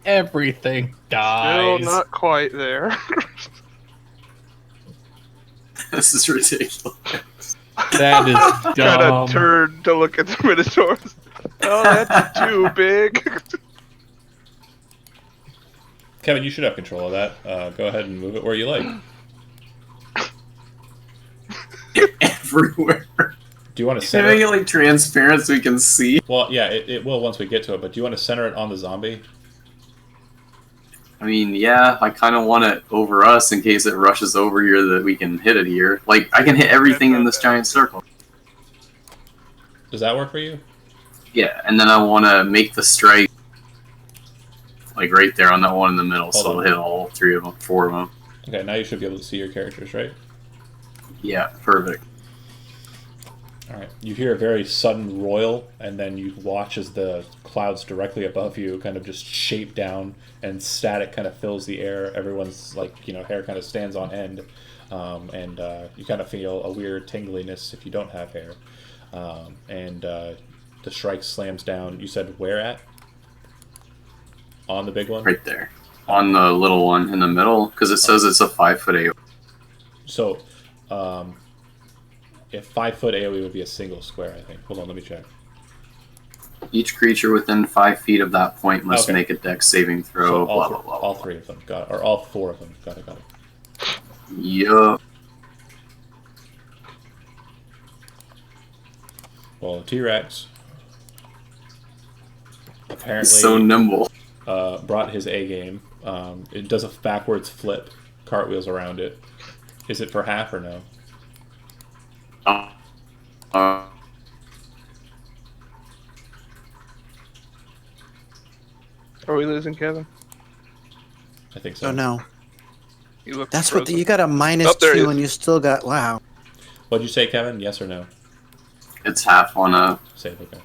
Everything Still dies. not quite there. This is ridiculous. That is Kind dumb. of turned to look at the Minotaurs. Oh, that's too big. Kevin, you should have control of that. Go ahead and move it where you like. Everywhere. Do you want to Can center I make it? it like transparent so we can see? Well, yeah, it will once we get to it, but do you want to center it on the zombie? I mean, yeah, I kind of want it over us in case it rushes over here that we can hit it here. Like, I can hit everything in this giant circle. Does that work for you? Yeah, and then I want to make the strike, like, right there on that one in the middle, so Hold it'll on. hit all 3 of them, 4 of them. Okay, now you should be able to see your characters, right? Yeah, perfect. Alright. You hear a very sudden roil, and then you watch as the clouds directly above you kind of just shape down, and static kind of fills the air. Everyone's, like, hair kind of stands on end, and you kind of feel a weird tingliness if you don't have hair. And the strike slams down. You said where at? On the big one? Right there. On the little one in the middle, because it says it's a 5-foot AoE. So, if 5-foot AoE would be a single square, I think. Hold on, let me check. Each creature within 5 feet of that point must Okay. make a dex saving So throw, all, blah, blah, blah. all 3 of them. Got it. Or all 4 of them. Got it. Yup. Well, T-Rex apparently It's so nimble. brought his A game. It does a backwards flip, cartwheels around it. Is it for half or no? Uh, Are we losing Kevin? I think so. Oh no, You look that's what frozen. you got a minus Oh, there he 2 is. and you still got wow. What'd you say, Kevin? Yes or no? it's half on a. Save, okay.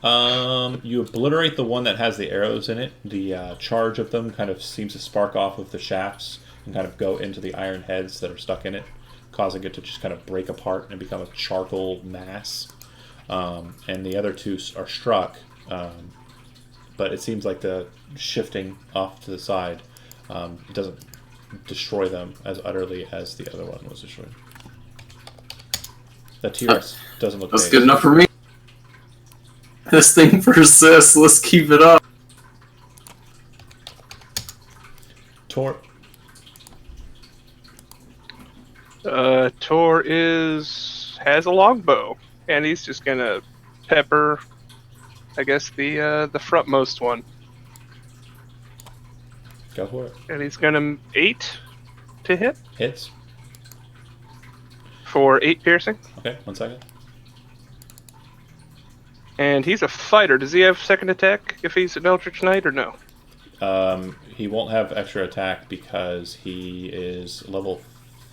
Alright. You obliterate the one that has the arrows in it. The charge of them kind of seems to spark off of the shafts and kind of go into the iron heads that are stuck in it, causing it to just kind of break apart and become a charcoal mass. And the other 2 are struck, but it seems like the shifting off to the side doesn't destroy them as utterly as the other one was destroyed. The T-Rex doesn't look That's phased. good enough for me. This thing persists. Let's keep it up. Tor, Tor has a longbow, and he's just gonna pepper I guess the frontmost one, Go for it. and he's gonna 8 to hit Hits. for 8 piercing. Okay, 1 second. And he's a fighter. Does he have second attack if he's an Eldritch Knight or no? He won't have extra attack because he is level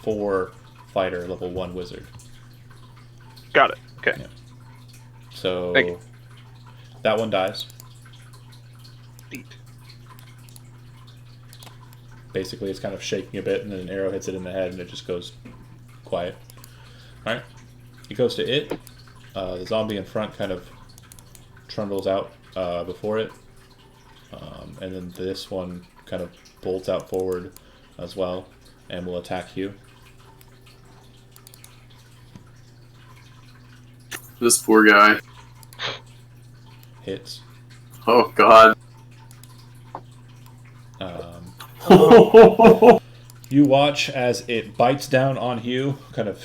4 fighter, level 1 wizard. Got it. Okay. Yeah. So Thank you. that one dies. Neat. Basically, it's kind of shaking a bit, and then an arrow hits it in the head, and it just goes quiet. All right. It goes to it. The zombie in front kind of trundles out before it, and then this one kind of bolts out forward as well, and will attack you. This poor guy. Hits. Oh god. You watch as it bites down on Hugh, kind of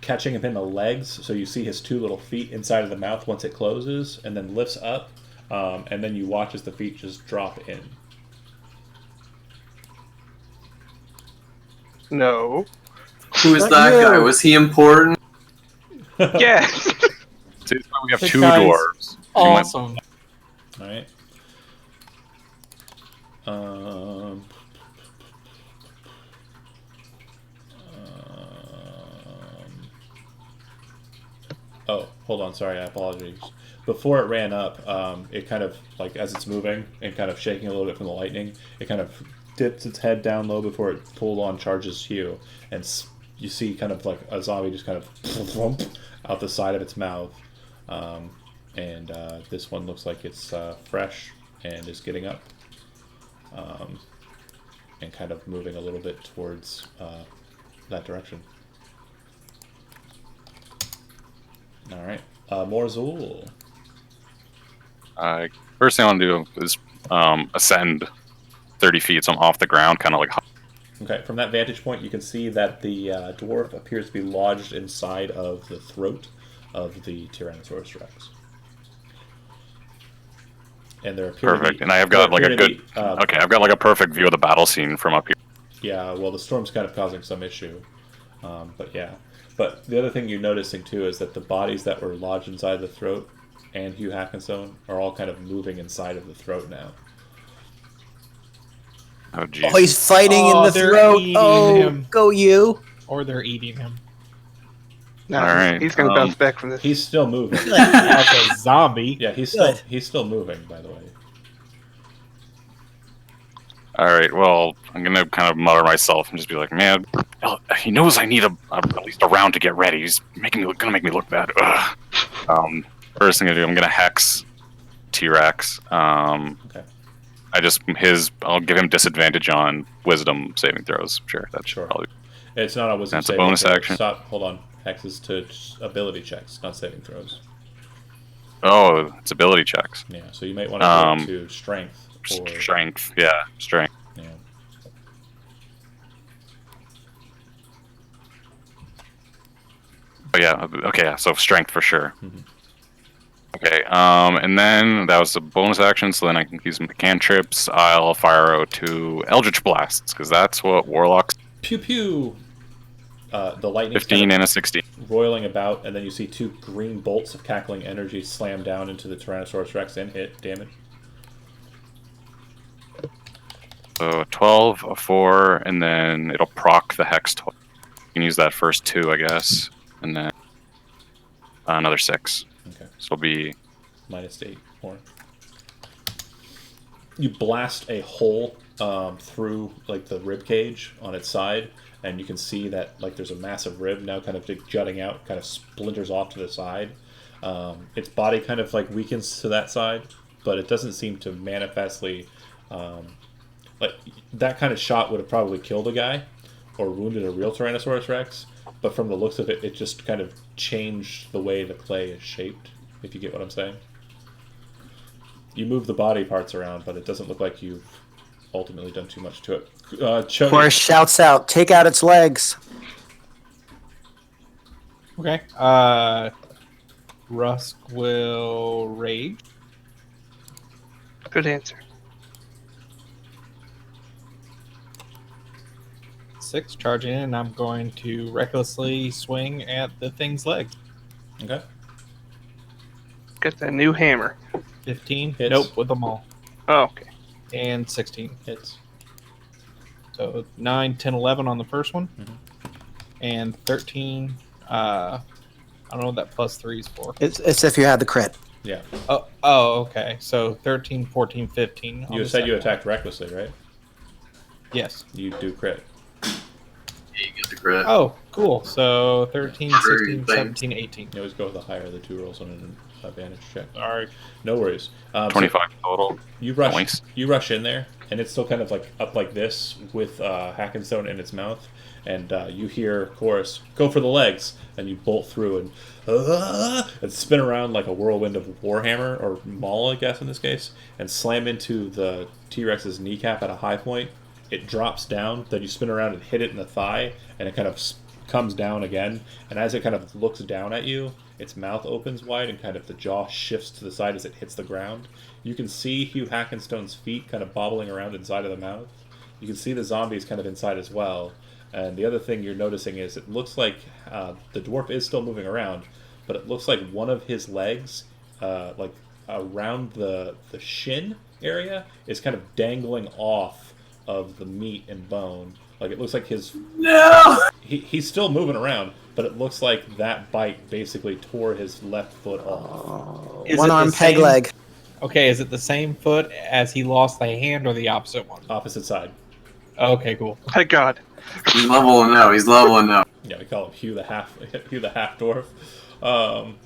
catching him in the legs. So you see his 2 little feet inside of the mouth once it closes, and then lifts up, and then you watch as the feet just drop in. No. Who is Not that you. guy? Was he important? Yes. So we have The 2 guy's dwarves. Awesome. All right. Oh, hold on. Sorry, I apologize. Before it ran up, it kind of, like, as it's moving and kind of shaking a little bit from the lightning, it kind of dips its head down low before it full on charges Hugh. And you see kind of like a zombie just kind of out the side of its mouth. And this one looks like it's fresh and is getting up. And kind of moving a little bit towards that direction. All right, Morzul. First thing I want to do is ascend 30 feet, so I'm off the ground, kind of like. Okay, from that vantage point, you can see that the dwarf appears to be lodged inside of the throat of the Tyrannosaurus Rex. And there appear Perfect, and I have got like a good. Okay, I've got like a perfect view of the battle scene from up here. Yeah, well, the storm's kind of causing some issue, but yeah. But the other thing you're noticing too is that the bodies that were lodged inside the throat and Hugh Hackinson are all kind of moving inside of the throat now. Oh jeez. Oh, he's fighting in the they're throat. eating Oh, him. go you. Or they're eating him. No, All right, he's gonna bounce back from this. He's still moving. As a zombie. Yeah, he's Good. still moving. By the way. All right, well, I'm gonna kind of mutter myself and just be like, man, he knows I need at least a round to get ready. He's gonna make me look bad. Ugh. First thing I do, I'm gonna hex T-Rex. Okay. I'll give him disadvantage on Wisdom saving throws. Sure, that's Sure. probably. It's not a wisdom That's a saving bonus throw. action. Stop. Hold on. Hexes to ability checks, not saving throws. Oh, it's ability checks. Yeah, so you might want to go to strength. Or, Strength, yeah, strength. yeah. Oh yeah, okay, yeah, so strength for sure. Mhm. Okay, and then that was a bonus action, so then I can use my cantrips. I'll fire out 2 Eldritch Blasts, because that's what Warlocks... Pew pew! The lightning 15 and a 16. roiling about, and then you see 2 green bolts of cackling energy slam down into the Tyrannosaurus Rex and hit. Damage. So 12, a 4, and then it'll proc the Hex twice. You can use that first 2, I guess, and then another 6. Okay. So it'll be... -8 more. You blast a hole through like the rib cage on its side, and you can see that like there's a massive rib now kind of jutting out, kind of splinters off to the side. Its body kind of like weakens to that side, but it doesn't seem to manifestly like that kind of shot would have probably killed a guy or wounded a real Tyrannosaurus Rex, but from the looks of it, it just kind of changed the way the clay is shaped, if you get what I'm saying. You move the body parts around, but it doesn't look like you've ultimately done too much to it. Chody. Horse shouts out, take out its legs. Okay. Rusk will rage. Good answer. 6 charging in, and I'm going to recklessly swing at the thing's leg. Okay. Got that new hammer. 15. Hits. Nope, with them all. Oh, okay. And 16. Hits. So 9, 10, 11 on the first one. Mhm. And 13. I don't know what that plus 3 is for. It's if you had the crit. Yeah. Oh, okay. So 13, 14, 15. on You the said you second one. attacked recklessly, right? Yes. You do crit. You get the crit. Oh, cool. So 13, Sure, 16, thanks. 17, 18. You always go with the higher of the 2 rolls on an advantage check. Sorry. No worries. So 25 total. you rush. Points. You rush in there, and it's still kind of like up like this with Hackenstone in its mouth, and you hear chorus, "Go for the legs!" And you bolt through and spin around like a whirlwind of Warhammer or Maul, I guess in this case, and slam into the T-Rex's kneecap at a high point. It drops down. Then you spin around and hit it in the thigh, and it kind of comes down again. And as it kind of looks down at you, its mouth opens wide and kind of the jaw shifts to the side as it hits the ground. You can see Hugh Hackenstone's feet kind of bobbling around inside of the mouth. You can see the zombies kind of inside as well. And the other thing you're noticing is it looks like the dwarf is still moving around, but it looks like one of his legs, like around the shin area, is kind of dangling off of the meat and bone. Like it looks like his... No! He's still moving around, but it looks like that bite basically tore his left foot off. Is One it the arm peg same- leg. Okay, is it the same foot as he lost the hand or the opposite one? Opposite side. Okay, cool. Thank God. He's leveling now. He's leveling now. Yeah, we call him Hugh the half dwarf.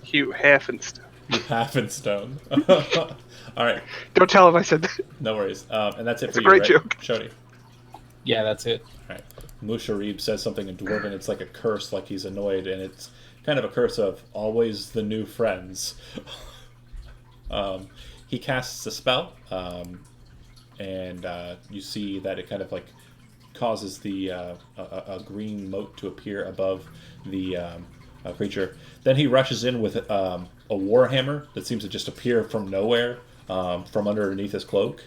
Hugh Hafenstone. Hugh Hafenstone. All right, Don't tell him I said that. no worries. And that's it It's for a you, great right? joke. Shody. Yeah, that's it. All right. Musharib says something in Dwarven. It's like a curse, like he's annoyed, and it's kind of a curse of always the new friends. He casts a spell, and you see that it kind of like causes the a green mote to appear above the creature. Then he rushes in with a warhammer that seems to just appear from nowhere, from underneath his cloak.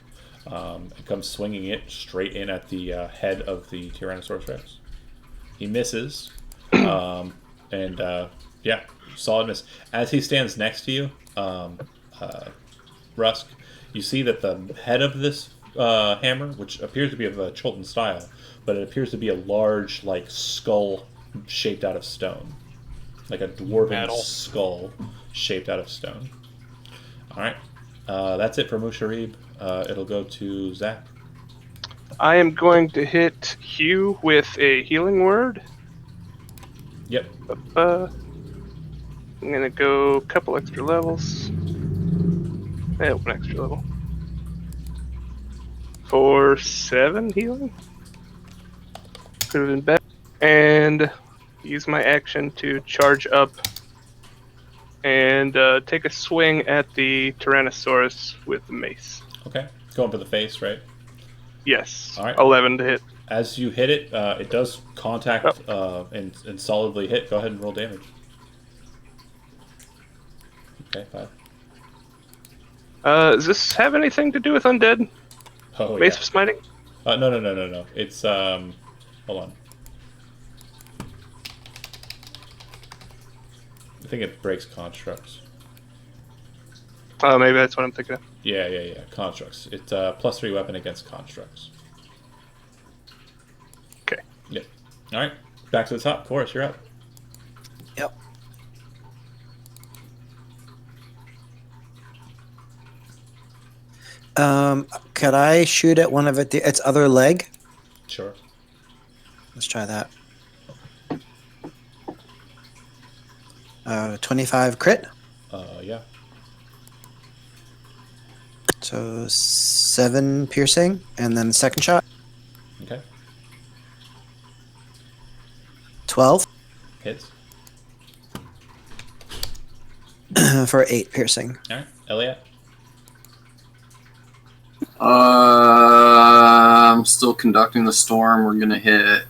It comes swinging it straight in at the head of the Tyrannosaurus Rex. He misses, and yeah, solid miss. As he stands next to you, Rusk, you see that the head of this hammer, which appears to be of a Chultan style, but it appears to be a large, like, skull shaped out of stone. Like a dwarven Metal. skull shaped out of stone. Alright. That's it for Musharib. It'll go to Zach. I am going to hit Hugh with a healing word. Yep. I'm gonna go a couple extra levels. One extra level. For 7 healing. Could have been better. And use my action to charge up and take a swing at the Tyrannosaurus with the mace. Okay. Going for the face, right? Yes. All right. 11 to hit. As you hit it, it does contact and solidly hit. Go ahead and roll damage. Okay, 5. Does this have anything to do with undead? Oh, Mace yeah. of smiting? No. It's, hold on. I think it breaks constructs. Oh, maybe that's what I'm thinking of. Yeah. Constructs. It's a +3 weapon against constructs. Okay. Yep. All right. Back to the top. Chorus, you're up. Yep. Could I shoot at one of its other leg? Sure. Let's try that. 25 crit. Yeah. So 7 piercing, and then second shot. Okay. 12 Hits. for 8 piercing. All right. Elliot. I'm still conducting the storm. We're gonna hit.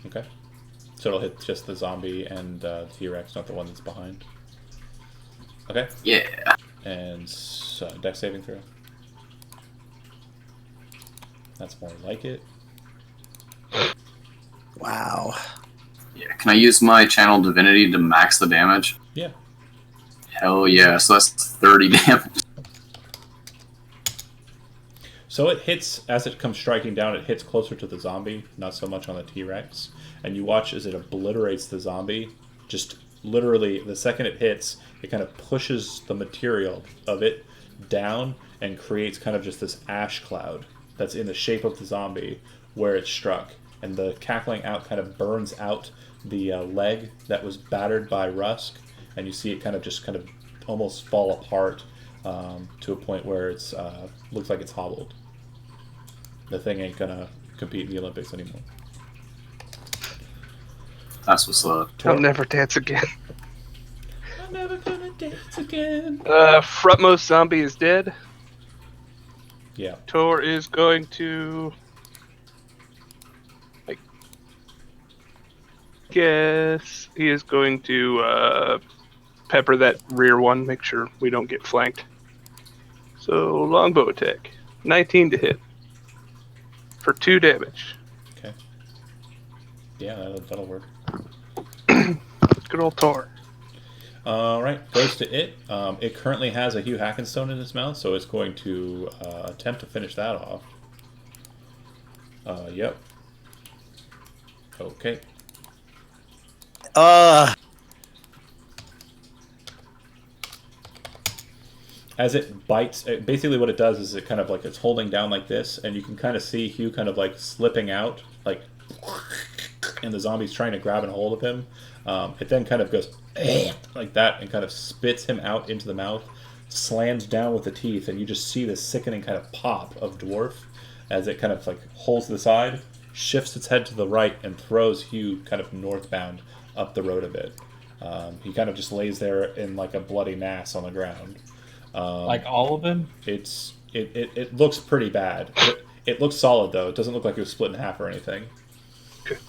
Okay. So it'll hit just the zombie and the T-Rex, not the one that's behind. Okay. Yeah. And dex saving throw. That's more like it. Wow. Yeah, can I use my channel divinity to max the damage? Yeah. Hell yeah, so that's 30 damage. So it hits, as it comes striking down, it hits closer to the zombie, not so much on the T-Rex. And you watch as it obliterates the zombie. Just literally, the second it hits, it kind of pushes the material of it down and creates kind of just this ash cloud that's in the shape of the zombie where it struck. And the cackling out kind of burns out the leg that was battered by Rusk. And you see it kind of almost fall apart to a point where it's looks like it's hobbled. The thing ain't gonna compete in the Olympics anymore. That's what's up. I'll never dance again. I'm never gonna dance again. Frontmost zombie is dead. Yeah. Tor is going to... I guess he is going to pepper that rear one, make sure we don't get flanked. So, longbow attack. 19 to hit. For 2 damage. Okay. Yeah, that'll work. Good old Tor. Alright, goes to it. It currently has a Hugh Hackenstone in its mouth, so it's going to attempt to finish that off. Yep. Okay. As it bites, basically what it does is it kind of like it's holding down like this, and you can kind of see Hugh kind of like slipping out, like, and the zombie's trying to grab and hold of him. It then kind of goes like that and kind of spits him out into the mouth, slams down with the teeth, and you just see this sickening kind of pop of Dwarf as it kind of like holds to the side, shifts its head to the right, and throws Hugh kind of northbound up the road a bit. He kind of just lays there in like a bloody mass on the ground. Like all of them? It looks pretty bad. It looks solid though. It doesn't look like it was split in half or anything. Good.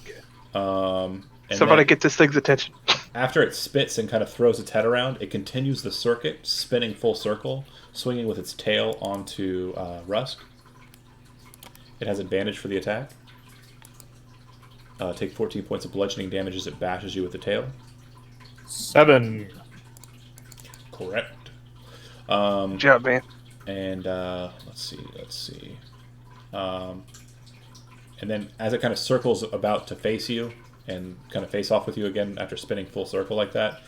And Somebody then, get this thing's attention. after it spits and kind of throws its head around, it continues the circuit, spinning full circle, swinging with its tail onto Rusk. It has advantage for the attack. Take 14 points of bludgeoning damage as it bashes you with the tail. 7. Correct. Good job, man. And let's see. And then as it kind of circles about to face you and kind of face off with you again after spinning full circle like that,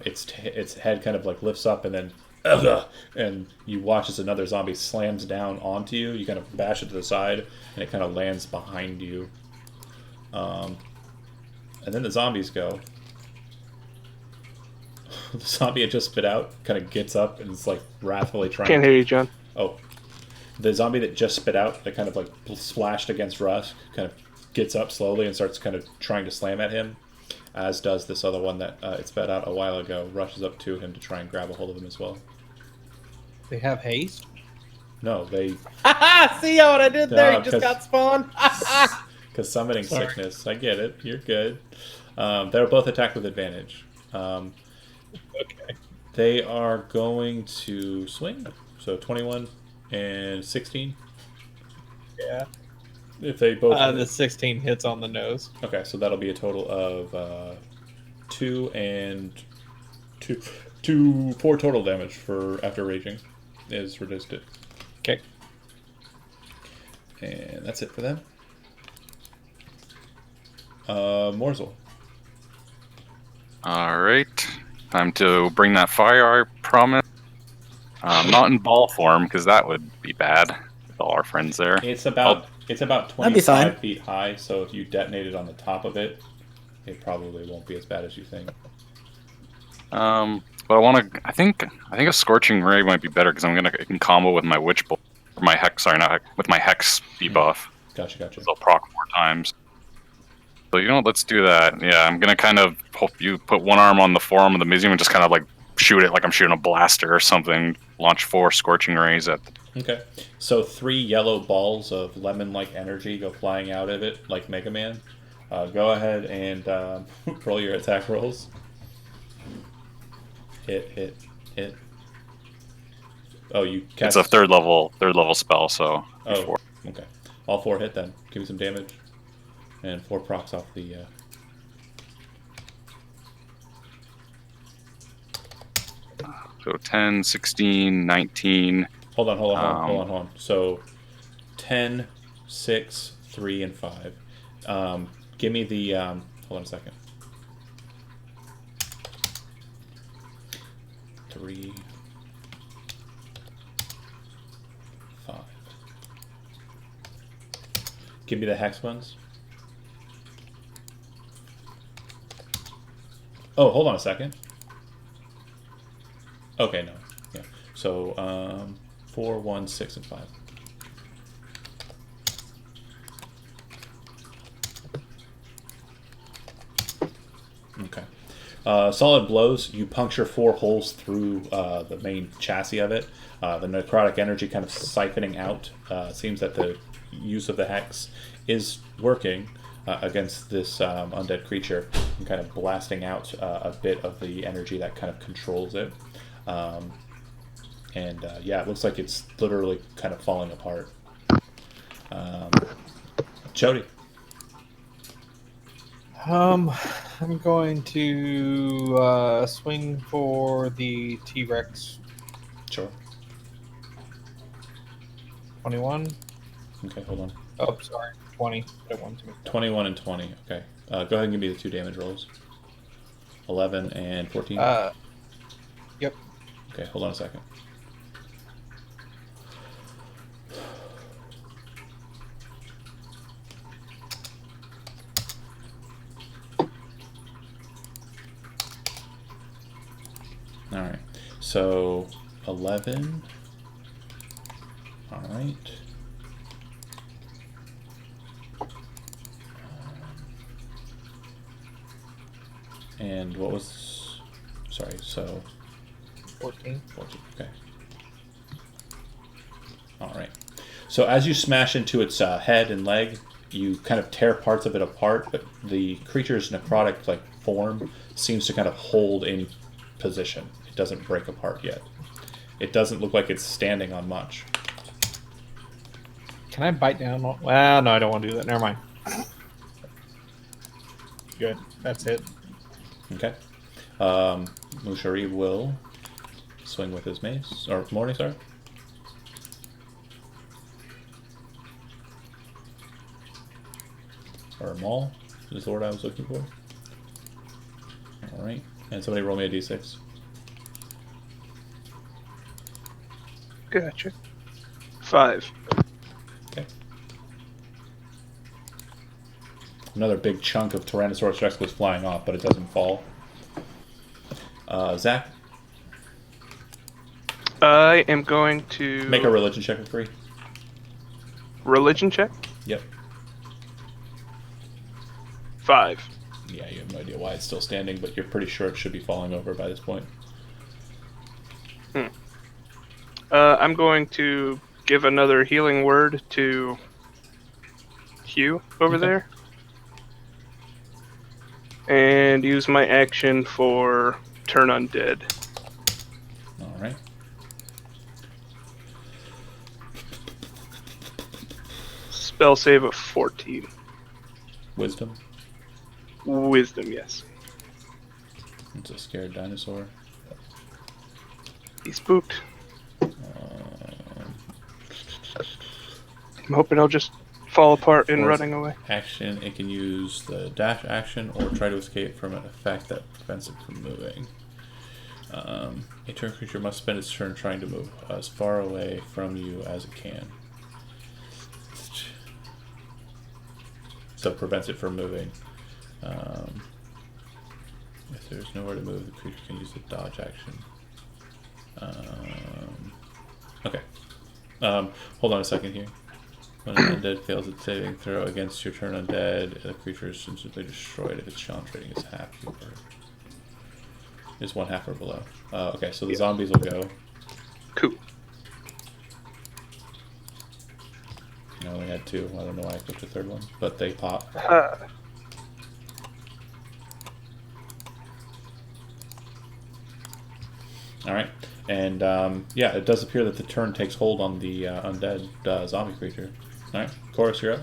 its head kind of like lifts up and then and you watch as another zombie slams down onto you. You kind of bash it to the side and it kind of lands behind you. And then the zombies go. The zombie it just spit out kind of gets up and is like wrathfully trying. Can't hear you, John. Oh, the zombie that just spit out, that kind of like splashed against Rusk, kind of gets up slowly and starts kind of trying to slam at him, as does this other one that it spat out a while ago. Rushes up to him to try and grab a hold of him as well. They have haste? No, they... See what I did there? No, You just got spawned? Because summoning Sorry. sickness. I get it. You're good. They're both attacked with advantage. Okay. They are going to swing. So 21 and 16. Yeah. If they both... The 16 hits on the nose. Okay, so that'll be a total of 4 total damage for after raging is reduced it. Okay. And that's it for them. Morsel. Alright. Time to bring that fire, I promise. Not in ball form, because that would be bad with all our friends there. It's about 25 That'd be fine. feet high, so if you detonate it on the top of it, it probably won't be as bad as you think. But I think a scorching ray might be better because it can combo with my witch bolt, or my hex. Sorry, not with my hex debuff. Gotcha. So I'll proc 4 times. So you know what? Let's do that. Yeah, I'm gonna kind of hope you put one arm on the forearm of the museum and just kind of like shoot it like I'm shooting a blaster or something. Launch 4 scorching rays at. Okay, so 3 yellow balls of lemon-like energy go flying out of it like Mega Man. Go ahead and roll your attack rolls. Hit. Oh, you It's cast. a third level spell, so Oh, before. okay. All 4 hit then. Give me some damage. And 4 procs off the. So 10, 16, 19. Hold on. So 10, 6, 3, and 5. Give me the. Hold on a second. 3, 5. Give me the hex ones. Oh, hold on a second. Okay, no. Yeah. So 4, 1, 6, and 5. Okay. Solid blows. You puncture 4 holes through the main chassis of it. The necrotic energy kind of siphoning out. Seems that the use of the hex is working against this undead creature and kind of blasting out a bit of the energy that kind of controls it. Yeah, it looks like it's literally kind of falling apart. Jody. I'm going to swing for the T-Rex. Sure. 21. Okay, hold on. Oh, sorry, 20. I want to make 21 and 20. Okay. Go ahead and give me the 2 damage rolls. 11 and 14. Yep. Okay, hold on a second. All right. So 11. All right. And what was? Sorry. So 14. 14. Okay. All right. So as you smash into its head and leg, you kind of tear parts of it apart, but the creature's necrotic form seems to kind of hold in position. It doesn't break apart yet. It doesn't look like it's standing on much. Can I bite down? Well, no, I don't want to do that. Never mind. Good. That's it. Okay. Mushari will swing with his mace. Or Morning, sorry. Or Maul is the word I was looking for. Alright. And somebody roll me a d6. Gotcha. 5. Okay. Another big chunk of Tyrannosaurus Rex goes flying off, but it doesn't fall. Zach? I am going to Make a religion check for free. religion check. Yep. 5. Yeah, you have no idea why it's still standing, but you're pretty sure it should be falling over by this point. I'm going to give another healing word to Hugh over Okay. there. And use my action for turn undead. Alright. Spell save of 14. Wisdom. Wisdom, yes. It's a scared dinosaur. He's spooked. I'm hoping he'll just fall apart in Or running away. Action, it can use the dash action or try to escape from an effect that prevents it from moving. A turn creature must spend its turn trying to move as far away from you as it can. So it prevents it from moving. If there's nowhere to move, the creature can use the dodge action. Okay. Hold on a second here. When an undead fails its saving throw against your turn undead, the creature is instantly destroyed if its challenge rating is half is 1/2 or below. Okay, so the zombies will go. Cool. I only had 2. I don't know why I clicked the 3rd one, but they pop. All right. And yeah, it does appear that the turn takes hold on the undead zombie creature. All right, Chorus, you're up.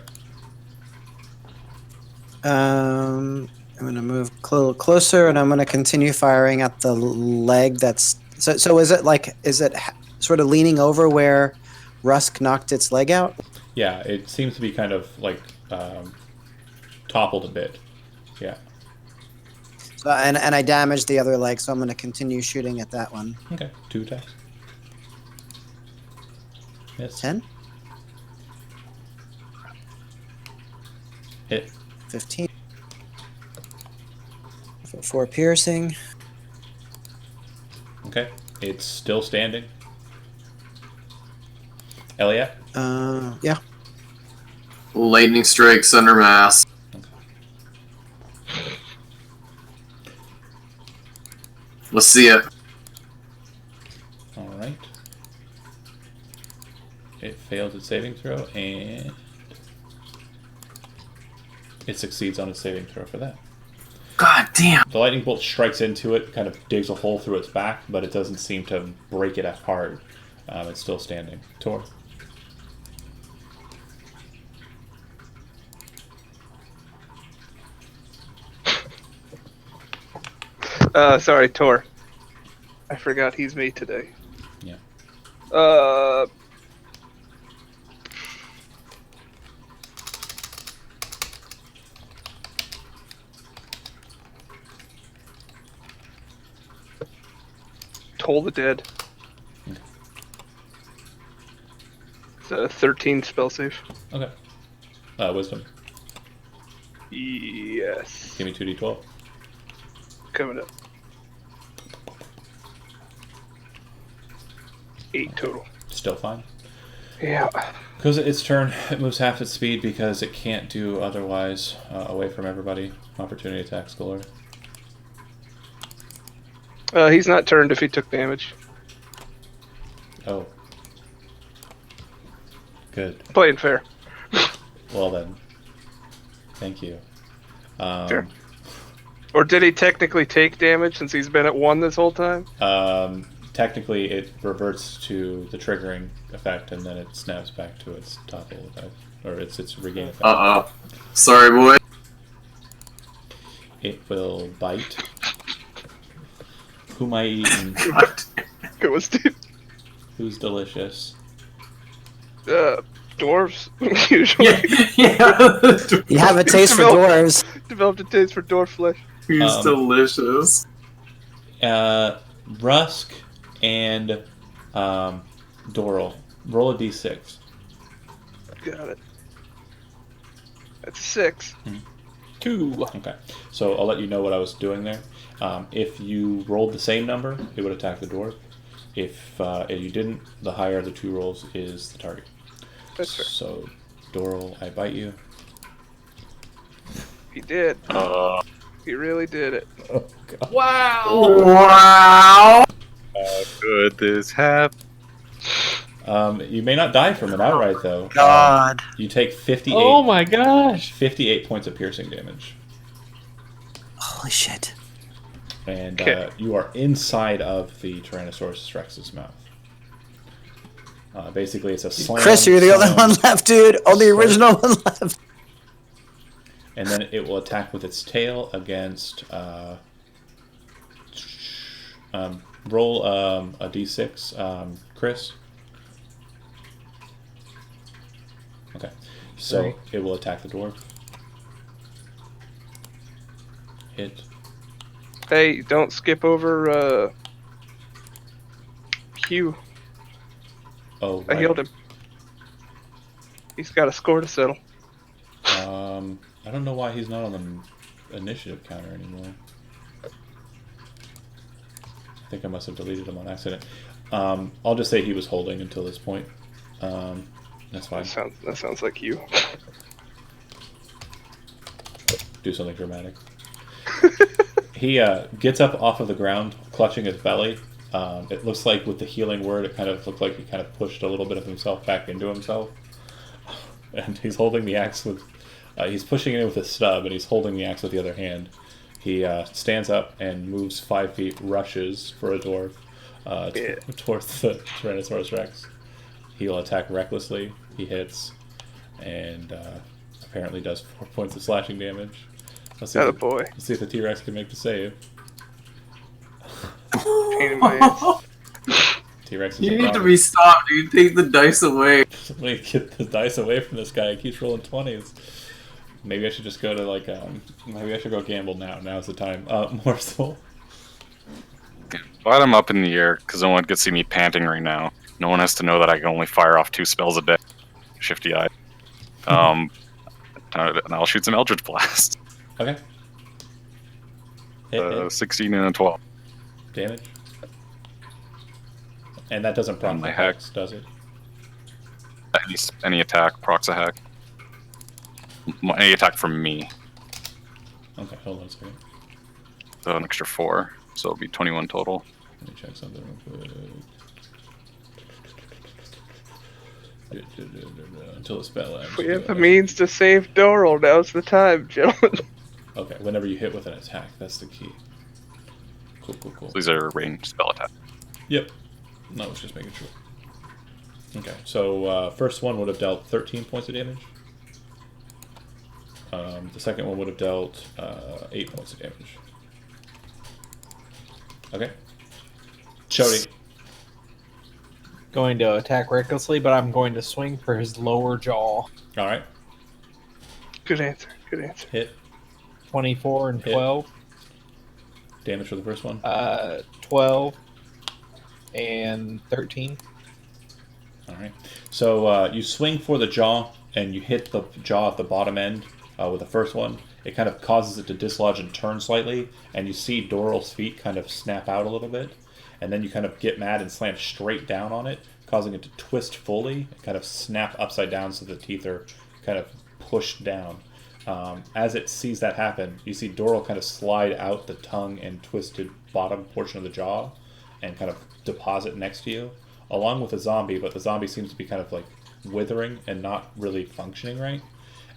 I'm going to move closer, and I'm going to continue firing at the leg. That's so. Is it sort of leaning over where Rusk knocked its leg out? Yeah, it seems to be kind of like toppled a bit. Yeah. So, and I damaged the other leg, so I'm going to continue shooting at that one. Okay, 2 attacks. Miss. 10, Hit. 15, 4 piercing. Okay, it's still standing. Elliot. Yeah. Lightning strikes under mass. Let's see it. All right. It failed its saving throw, and it succeeds on its saving throw for that. God damn. The lightning bolt strikes into it, kind of digs a hole through its back, but it doesn't seem to break it apart. It's still standing. Tor. Sorry, Tor. I forgot he's me today. Yeah. Toll the Dead. Okay. It's a 13 spell save. Okay. Wisdom. Yes. Give me 2d12. Coming up. 8 total. Still fine. Yeah. Because its turn, it moves half its speed because it can't do otherwise away from everybody. Opportunity attacks galore. He's not turned if he took damage. Oh. Good. Playing fair. Well then. Thank you. Sure. Or did he technically take damage since he's been at 1 this whole time? Technically, it reverts to the triggering effect, and then it snaps back to its topple effect, or its regain effect. Uh-oh. Sorry, boy. It will bite. Who am I eating? Go with Steve. Who's delicious? Dwarves, usually. Yeah. You have a taste for dwarves. Developed a taste for dwarf flesh. He's delicious. Rusk and Doral. Roll a d6. Got it. That's 6. 2. Okay. So I'll let you know what I was doing there. If you rolled the same number, it would attack the dwarf. If you didn't, the higher of the 2 rolls is the target. That's fair. So, Doral, I bite you. He did. He really did it. Oh, God. Wow. How could this happen? You may not die from it outright, though. God. You take 58. Oh my gosh! 58 points of piercing damage. Holy shit. And Okay. you are inside of the Tyrannosaurus Rex's mouth. Basically, it's a slam. Chris, you're the only slam, one left, dude. Only slam. original one left. And then it will attack with its tail against. Roll a d6, Chris. Okay, so Right. it will attack the dwarf. Hit. Hey, don't skip over Hugh. Oh, I right. healed him. He's got a score to settle. I don't know why he's not on the initiative counter anymore. I think I must have deleted him on accident. I'll just say he was holding until this point. That's fine. That sounds like you. Do something dramatic. He gets up off of the ground, clutching his belly. It looks like with the healing word, it kind of looked like he kind of pushed a little bit of himself back into himself. And he's holding the axe with... he's pushing it in with his stub, and he's holding the axe with the other hand. He stands up and moves 5 feet, rushes for a dwarf, Yeah. towards the Tyrannosaurus Rex. He'll attack recklessly. He hits, and apparently does 4 points of slashing damage. Let's Attaboy. see if the T-Rex can make the save. Pain in my ass. T-Rex is You a need to problem. be stopped, dude. Take the dice away. Somebody get the dice away from this guy. He keeps rolling 20s. Maybe I should just go to maybe I should go gamble now. Now's the time. Morsel. Slide him up in the air because no one can see me panting right now. No one has to know that I can only fire off 2 spells a day. Shifty eye. And I'll shoot some Eldritch Blast. Okay. Hit. 16 and a 12. Damage. And that doesn't prompt my the hack. hex, does it? Any attack, procs a hack. Any attack from me. Okay, hold on a second. So an extra 4. So it'll be 21 total. Let me check something real quick. Until the spell ends. We have the means to save Doral. Now's the time, gentlemen. Okay, whenever you hit with an attack, that's the key. Cool. So these are ranged spell attacks. Yep. No, I was just making sure. Okay, so first one would have dealt 13 points of damage. The second one would have dealt 8 points of damage. Okay. Chody. Going to attack recklessly, but I'm going to swing for his lower jaw. All right. Good answer. Good answer. Hit. 24 and Hit. 12. Damage for the first one. 12 and 13. All right. So you swing for the jaw, and you hit the jaw at the bottom end with the first one. It kind of causes it to dislodge and turn slightly, and you see Doral's feet kind of snap out a little bit. And then you kind of get mad and slam straight down on it, causing it to twist fully and kind of snap upside down so the teeth are kind of pushed down. As it sees that happen, you see Doral kind of slide out the tongue and twisted bottom portion of the jaw and kind of deposit next to you, along with the zombie, but the zombie seems to be kind of like withering and not really functioning right.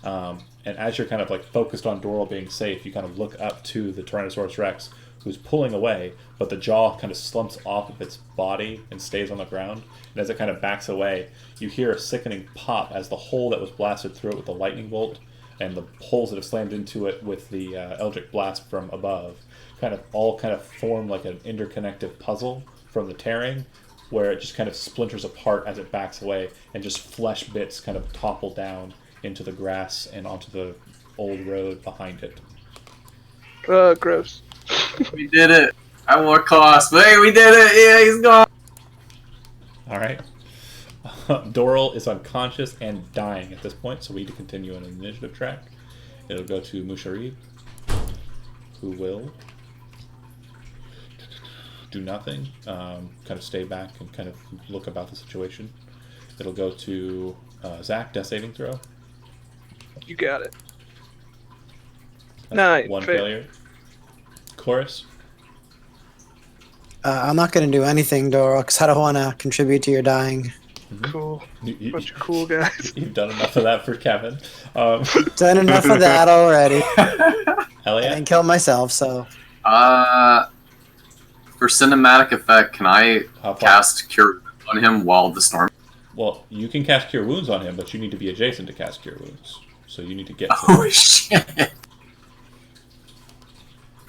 And as you're kind of like focused on Doral being safe, you kind of look up to the Tyrannosaurus Rex, who's pulling away, but the jaw kind of slumps off of its body and stays on the ground. And as it kind of backs away, you hear a sickening pop as the hole that was blasted through it with the lightning bolt and the holes that have slammed into it with the Eldritch Blast from above kind of form like an interconnected puzzle from the tearing, where it just kind of splinters apart as it backs away, and just flesh bits kind of topple down into the grass and onto the old road behind it. Gross. We did it. At what cost? But hey, we did it. Yeah, he's gone. All right. Doral is unconscious and dying at this point, so we need to continue on an initiative track. It'll go to Musharib, who will do nothing, kind of stay back and kind of look about the situation. It'll go to Zach, death saving throw. You got it. That's 9. One fail. failure. Chorus. I'm not going to do anything, Doral, because I don't want to contribute to your dying. Cool. You, Bunch of cool guys. have done enough of that for Kevin. Done enough of that already. Elliot. And killed myself, so. For cinematic effect, can I How far? cast Cure on him while the storm? Well, you can cast Cure Wounds on him, but you need to be adjacent to cast Cure Wounds. So you need to get to Oh shit! You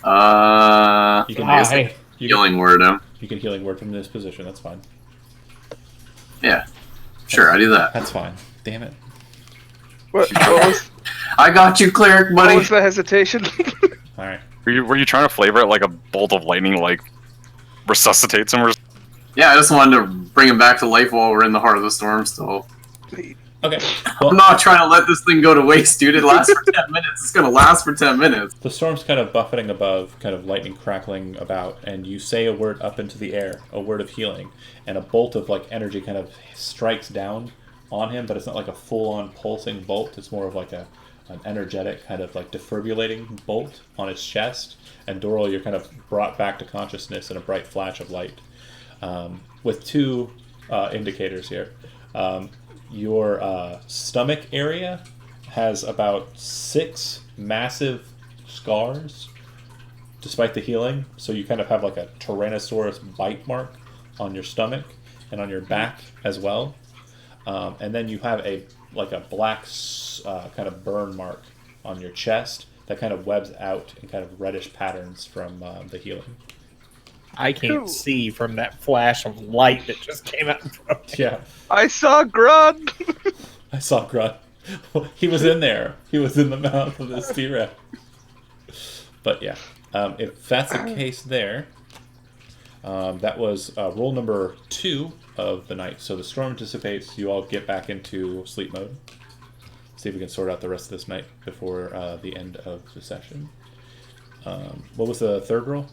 can, I guess Hi. you, healing word him. you can healing word from this position. That's fine. Yeah, sure, I do that. That's fine. Damn it. What was, I got you, cleric, what buddy. was the hesitation? All right. Were you trying to flavor it like a bolt of lightning, like resuscitates him? Or... Yeah, I just wanted to bring him back to life while we're in the heart of the storm still. Okay. Well, I'm not trying to let this thing go to waste, dude. It lasts for 10 minutes. It's gonna last for 10 minutes. the storm's kind of buffeting above, kind of lightning crackling about, and you say a word up into the air, a word of healing, and a bolt of like energy kind of strikes down on him, but it's not like a full-on pulsing bolt. It's more of like an energetic kind of like defibrillating bolt on his chest. And Doral, you're kind of brought back to consciousness in a bright flash of light, with two indicators here. Your stomach area has about 6 massive scars, despite the healing. So you kind of have like a Tyrannosaurus bite mark on your stomach and on your back as well. And then you have a black kind of burn mark on your chest that kind of webs out in kind of reddish patterns from the healing. I can't see from that flash of light that just came out from me. Yeah. I saw Grud. I saw Grunt. He was in there. He was in the mouth of this T-Rex. But yeah, if that's the case there, that was roll number 2 of the night. So the storm dissipates. You all get back into sleep mode. See if we can sort out the rest of this night before the end of the session. What was the third roll?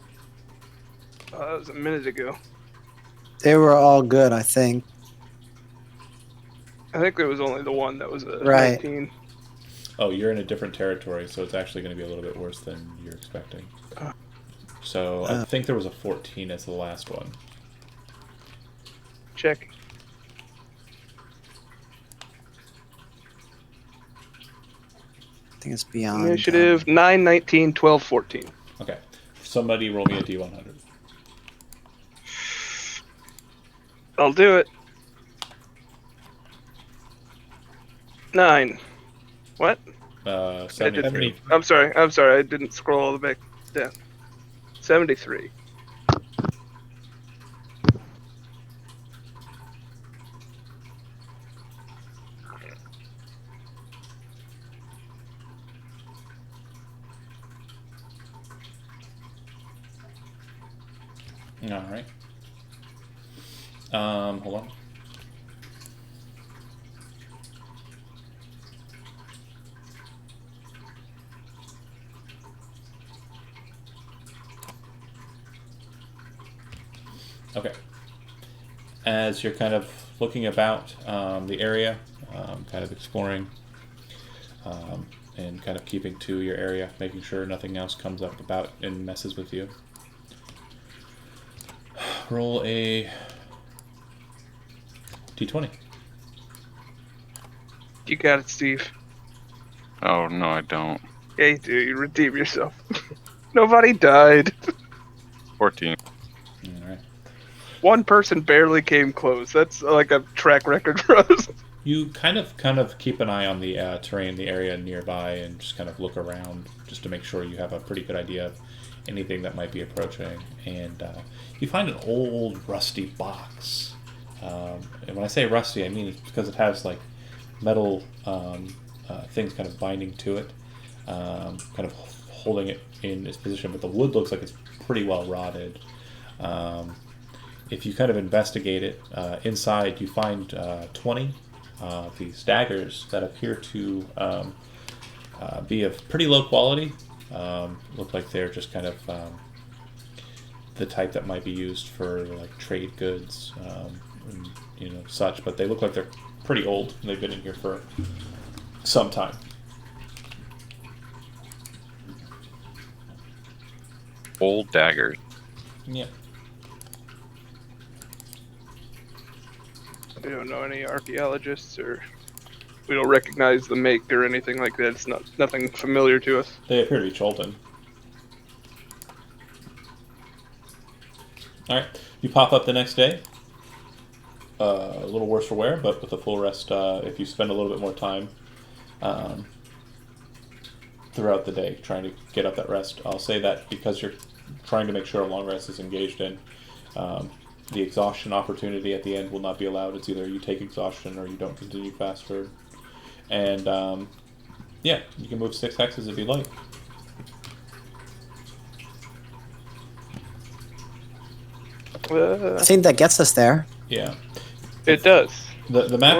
That was a minute ago. They were all good, I think. I think there was only the one that was a Right. 19. Oh, you're in a different territory, so it's actually going to be a little bit worse than you're expecting. So I think there was a 14 as the last one. Check. I think it's beyond. Initiative 9, 19, 12, 14. Okay. Somebody roll me a D100. I'll do it. 9. What? 73. I'm sorry. I didn't scroll all the way down. 73. All right. Hold on. Okay. As you're kind of looking about the area, kind of exploring, and kind of keeping to your area, making sure nothing else comes up about and messes with you. Roll a D20. You got it, Steve. Oh, no, I don't. Yeah, you do. You redeem yourself. Nobody died. 14. All right. One person barely came close. That's like a track record for us. You kind of keep an eye on the terrain, the area nearby, and just kind of look around just to make sure you have a pretty good idea of anything that might be approaching. And you find an old rusty box. And when I say rusty, I mean it's because it has like metal things kind of binding to it, kind of holding it in its position. But the wood looks like it's pretty well rotted. If you kind of investigate it, inside you find 20 these daggers that appear to be of pretty low quality. Look like they're just kind of the type that might be used for like trade goods, and, such. But they look like they're pretty old. And they've been in here for some time. Old daggers. Yeah. We don't know any archaeologists, or we don't recognize the make or anything like that. It's nothing familiar to us. They appear to be Cholton. Alright, you pop up the next day. A little worse for wear, but with a full rest, if you spend a little bit more time throughout the day trying to get up that rest. I'll say that because you're trying to make sure a long rest is engaged in. The exhaustion opportunity at the end will not be allowed. It's either you take exhaustion or you don't continue fast forward. And yeah, you can move 6 hexes if you like. I think that gets us there. Yeah. It does. The map,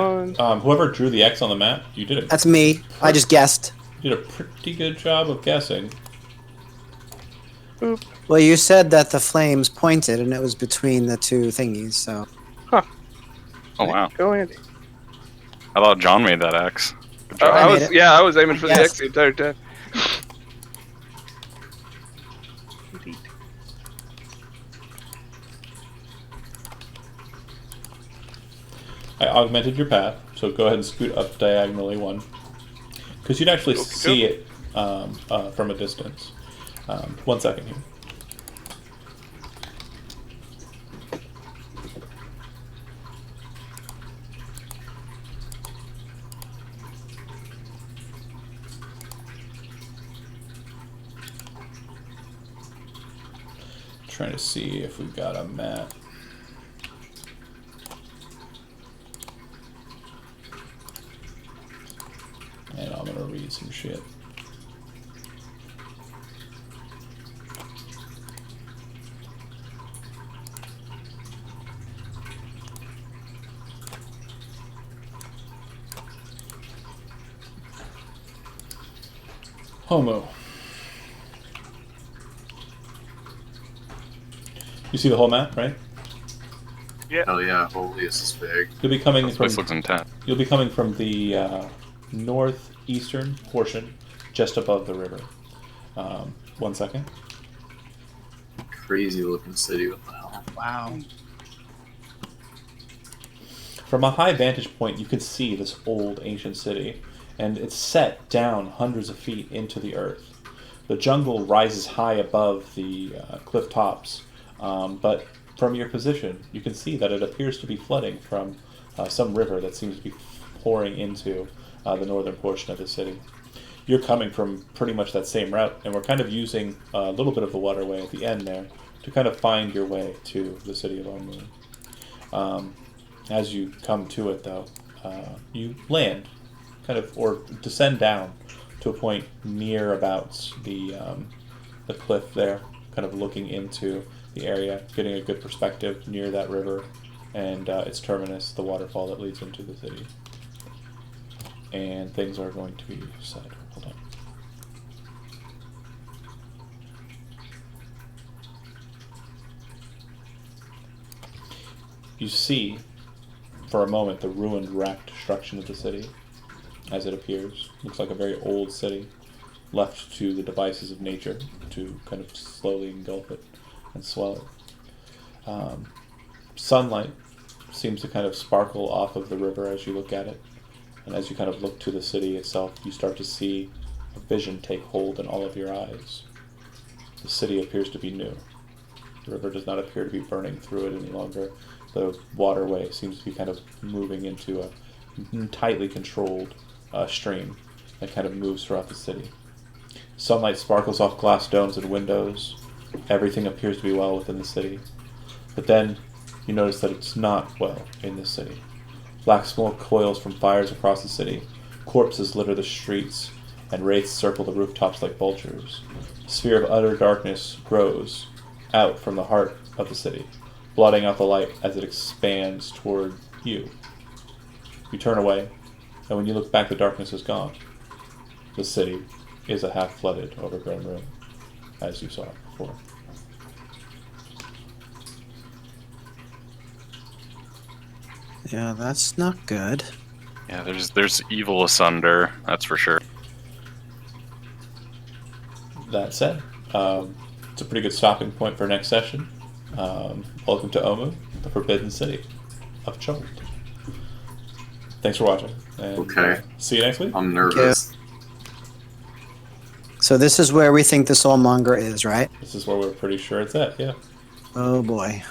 whoever drew the X on the map, you did it. That's me. I just guessed. You did a pretty good job of guessing. Boop. Well, you said that the flames pointed, and it was between the two thingies. So Oh, wow. Go Andy. I thought John made that X. Good I job. I was made it. yeah, I was aiming for the Yes. X the entire time. I augmented your path, so go ahead and scoot up diagonally 1. Because you'd actually Okay. see it from a distance. 1 second here. Trying to see if we've got a map. And I'm gonna read some shit. Homo. You see the whole map, right? Hell yeah, holy, this is big. You'll be coming This from. place looks intense. You'll be coming from the northeastern portion, just above the river. 1 second. Crazy looking city, what the hell? Wow. From a high vantage point, you can see this old ancient city, and it's set down hundreds of feet into the earth. The jungle rises high above the cliff tops, but from your position, you can see that it appears to be flooding from some river that seems to be pouring into the northern portion of the city. You're coming from pretty much that same route, and we're kind of using a little bit of the waterway at the end there to kind of find your way to the city of Omu. As you come to it, though, you land, kind of, or descend down to a point near about the cliff there, kind of looking into the area, getting a good perspective near that river and its terminus, the waterfall that leads into the city. And things are going to be said. Hold on. You see, for a moment, the ruined, wrecked destruction of the city as it appears. Looks like a very old city, left to the devices of nature to kind of slowly engulf it and swell it. Sunlight seems to kind of sparkle off of the river as you look at it. And as you kind of look to the city itself, you start to see a vision take hold in all of your eyes. The city appears to be new. The river does not appear to be burning through it any longer. The waterway seems to be kind of moving into a tightly controlled stream that kind of moves throughout the city. Sunlight sparkles off glass domes and windows. Everything appears to be well within the city. But then you notice that it's not well in this city. Black smoke coils from fires across the city. Corpses litter the streets, and wraiths circle the rooftops like vultures. A sphere of utter darkness grows out from the heart of the city, blotting out the light as it expands toward you. You turn away, and when you look back, the darkness is gone. The city is a half-flooded, overgrown ruin, as you saw it before. Yeah, that's not good. Yeah, there's evil asunder, that's for sure. That said, it's a pretty good stopping point for next session. Welcome to Omu, the Forbidden City of Chult. Thanks for watching. And, Okay. See you next week. I'm nervous. So this is where we think the soulmonger is, right? This is where we're pretty sure it's at, yeah. Oh boy.